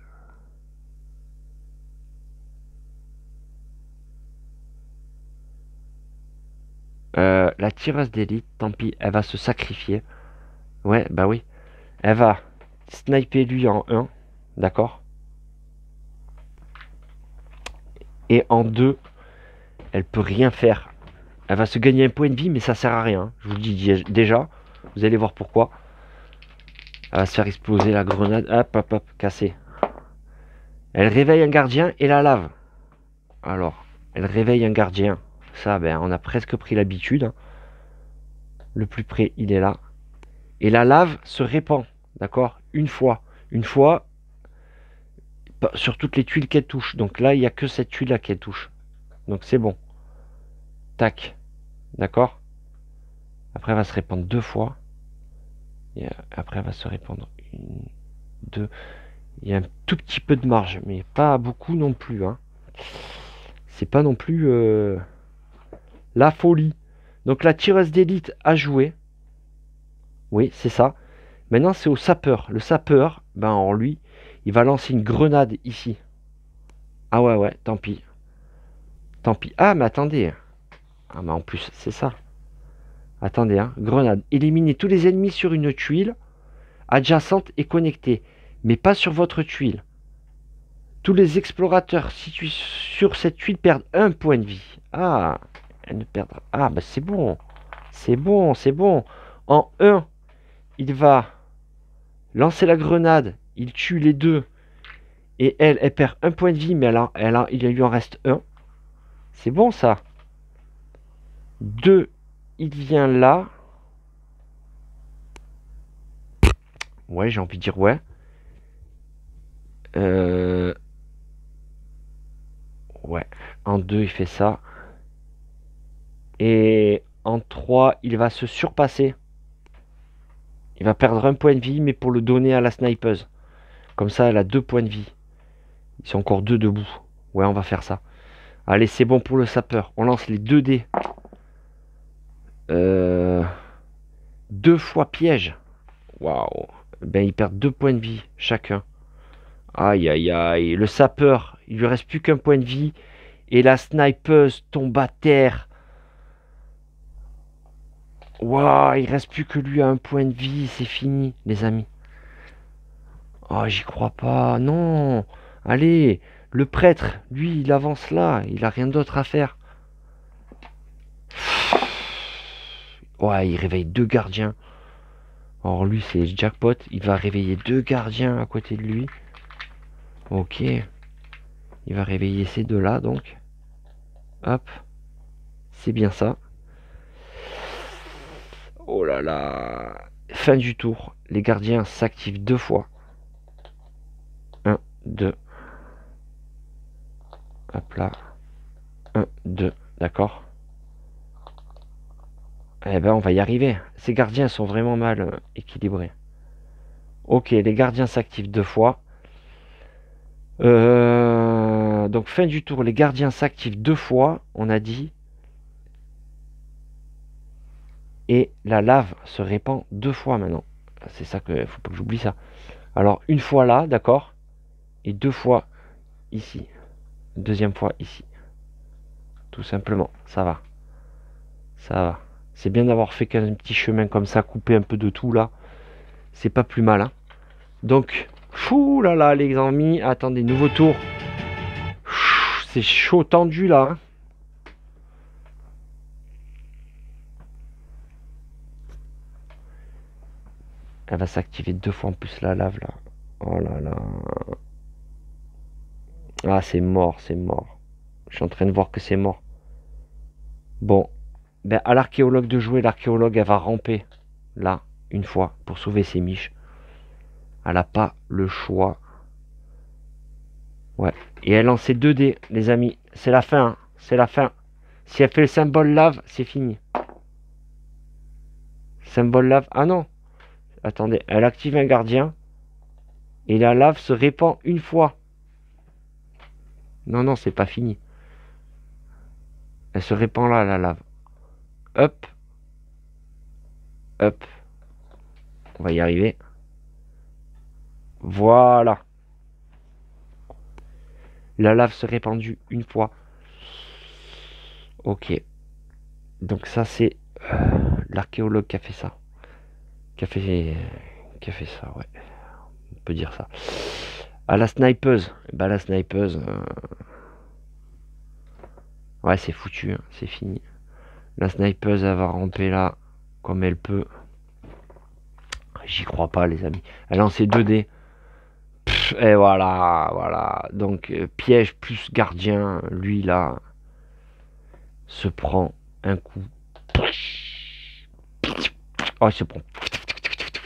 La tireuse d'élite, tant pis, elle va se sacrifier. Ouais, bah oui. Elle va sniper lui en 1, d'accord? Et en 2, elle peut rien faire. Elle va se gagner un point de vie, mais ça sert à rien. Je vous le dis déjà. Vous allez voir pourquoi. Elle va se faire exploser la grenade. Hop, hop, hop, cassé. Elle réveille un gardien et la lave. Alors, elle réveille un gardien. Ça, ben, on a presque pris l'habitude. Hein. Le plus près, il est là. Et la lave se répand, d'accord? Une fois. Une fois, sur toutes les tuiles qu'elle touche. Donc là, il n'y a que cette tuile-là qu'elle touche. Donc c'est bon. Tac. D'accord? Après, elle va se répandre 2 fois. Et après, elle va se répandre 1, 2. Il y a un tout petit peu de marge, mais pas beaucoup non plus. Hein. C'est pas non plus la folie. Donc la tireuse d'élite a joué. Oui, c'est ça. Maintenant, c'est au sapeur. Le sapeur, ben, en lui, il va lancer une grenade ici. Ah ouais, ouais, tant pis. Tant pis. Ah, mais attendez. Ah, mais en plus, c'est ça. Attendez, hein. Grenade. Éliminez tous les ennemis sur une tuile adjacente et connectée, mais pas sur votre tuile. Tous les explorateurs situés sur cette tuile perdent un point de vie. Ah, elle ne perdra. Ah, bah c'est bon. C'est bon, c'est bon. En 1, il va lancer la grenade. Il tue les deux. Et elle perd un point de vie, mais il lui en reste un. C'est bon ça. 2, il vient là. Ouais, j'ai envie de dire ouais. Ouais. En 2, il fait ça. Et en 3, il va se surpasser. Il va perdre un point de vie, mais pour le donner à la snipeuse. Comme ça, elle a 2 points de vie. Ils sont encore 2 debout. Ouais, on va faire ça. Allez, c'est bon pour le sapeur. On lance les 2 dés. 2 fois piège. Waouh. Ben, ils perdent 2 points de vie chacun. Aïe, aïe, aïe. Le sapeur, il lui reste plus qu'un point de vie. Et la snipeuse tombe à terre. Waouh, il reste plus que lui à un point de vie. C'est fini, les amis. Oh, j'y crois pas. Non. Allez, le prêtre, lui, il avance là. Il a rien d'autre à faire. Ouais, il réveille 2 gardiens. Or, lui, c'est jackpot. Il va réveiller 2 gardiens à côté de lui. Ok. Il va réveiller ces deux-là, donc. Hop. C'est bien ça. Oh là là. Fin du tour. Les gardiens s'activent 2 fois. 1, 2. Hop là. 1, 2. D'accord. Eh ben, on va y arriver. Ces gardiens sont vraiment mal équilibrés. Ok, les gardiens s'activent 2 fois. Donc, fin du tour, les gardiens s'activent 2 fois, on a dit. Et la lave se répand 2 fois maintenant. C'est ça que faut pas que j'oublie ça. Alors, une fois là, d'accord. Et 2 fois ici. Deuxième fois ici. Tout simplement, ça va. Ça va. C'est bien d'avoir fait qu'un petit chemin comme ça, couper un peu de tout là. C'est pas plus mal. Hein. Donc, fou là là les amis. Attendez, nouveau tour. C'est chaud tendu là. Hein. Elle va s'activer 2 fois en plus la lave là. Oh là là. Ah c'est mort, c'est mort. Je suis en train de voir que c'est mort. Bon. Ben à l'archéologue de jouer, l'archéologue elle va ramper. Là, une fois, pour sauver ses miches. Elle n'a pas le choix. Ouais. Et elle lance ses 2 dés, les amis. C'est la fin. Hein. C'est la fin. Si elle fait le symbole lave, c'est fini. Symbole lave. Ah non. Attendez. Elle active un gardien. Et la lave se répand une fois. Non, non, c'est pas fini. Elle se répand là, la lave. Hop. Hop. On va y arriver. Voilà. La lave se répandue une fois. Ok. Donc ça c'est l'archéologue qui a fait ça. qui a fait ça, ouais. On peut dire ça. À la snipeuse. Bah la snipeuse. Ouais, c'est foutu, hein, c'est fini. La snipeuse, elle va ramper là, comme elle peut. J'y crois pas, les amis. Elle lance ses 2D. Et voilà, voilà. Donc, piège plus gardien. Lui, là, se prend un coup. Oh, il se prend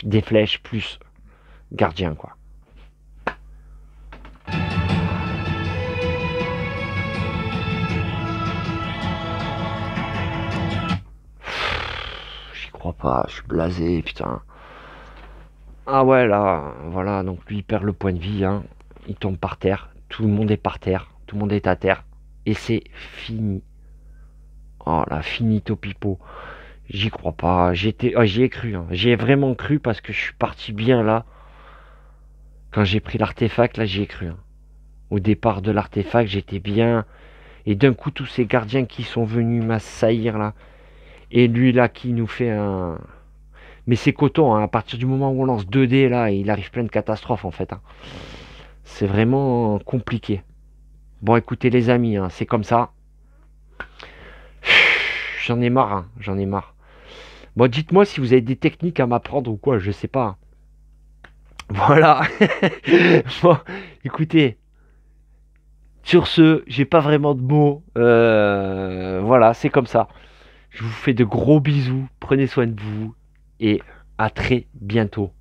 des flèches plus gardien, quoi. J'y crois pas, je suis blasé, putain. Ah ouais, là, voilà, donc lui, il perd le point de vie, hein. Il tombe par terre. Tout le monde est par terre. Tout le monde est à terre. Et c'est fini. Oh là, finito pipo. J'y crois pas. J'y ai cru, hein. J'y ai vraiment cru parce que je suis parti bien là. Quand j'ai pris l'artefact, là, j'y ai cru, hein. Au départ de l'artefact, j'étais bien. Et d'un coup, tous ces gardiens qui sont venus m'assaillir là. Et lui là qui nous fait un. Mais c'est coton, hein. À partir du moment où on lance 2D là, il arrive plein de catastrophes en fait, hein. C'est vraiment compliqué. Bon, écoutez les amis, hein, c'est comme ça. J'en ai marre, hein, j'en ai marre. Bon, dites-moi si vous avez des techniques à m'apprendre ou quoi, je sais pas. Voilà. Bon, écoutez, sur ce, j'ai pas vraiment de mots. Voilà, c'est comme ça. Je vous fais de gros bisous. Prenez soin de vous et à très bientôt.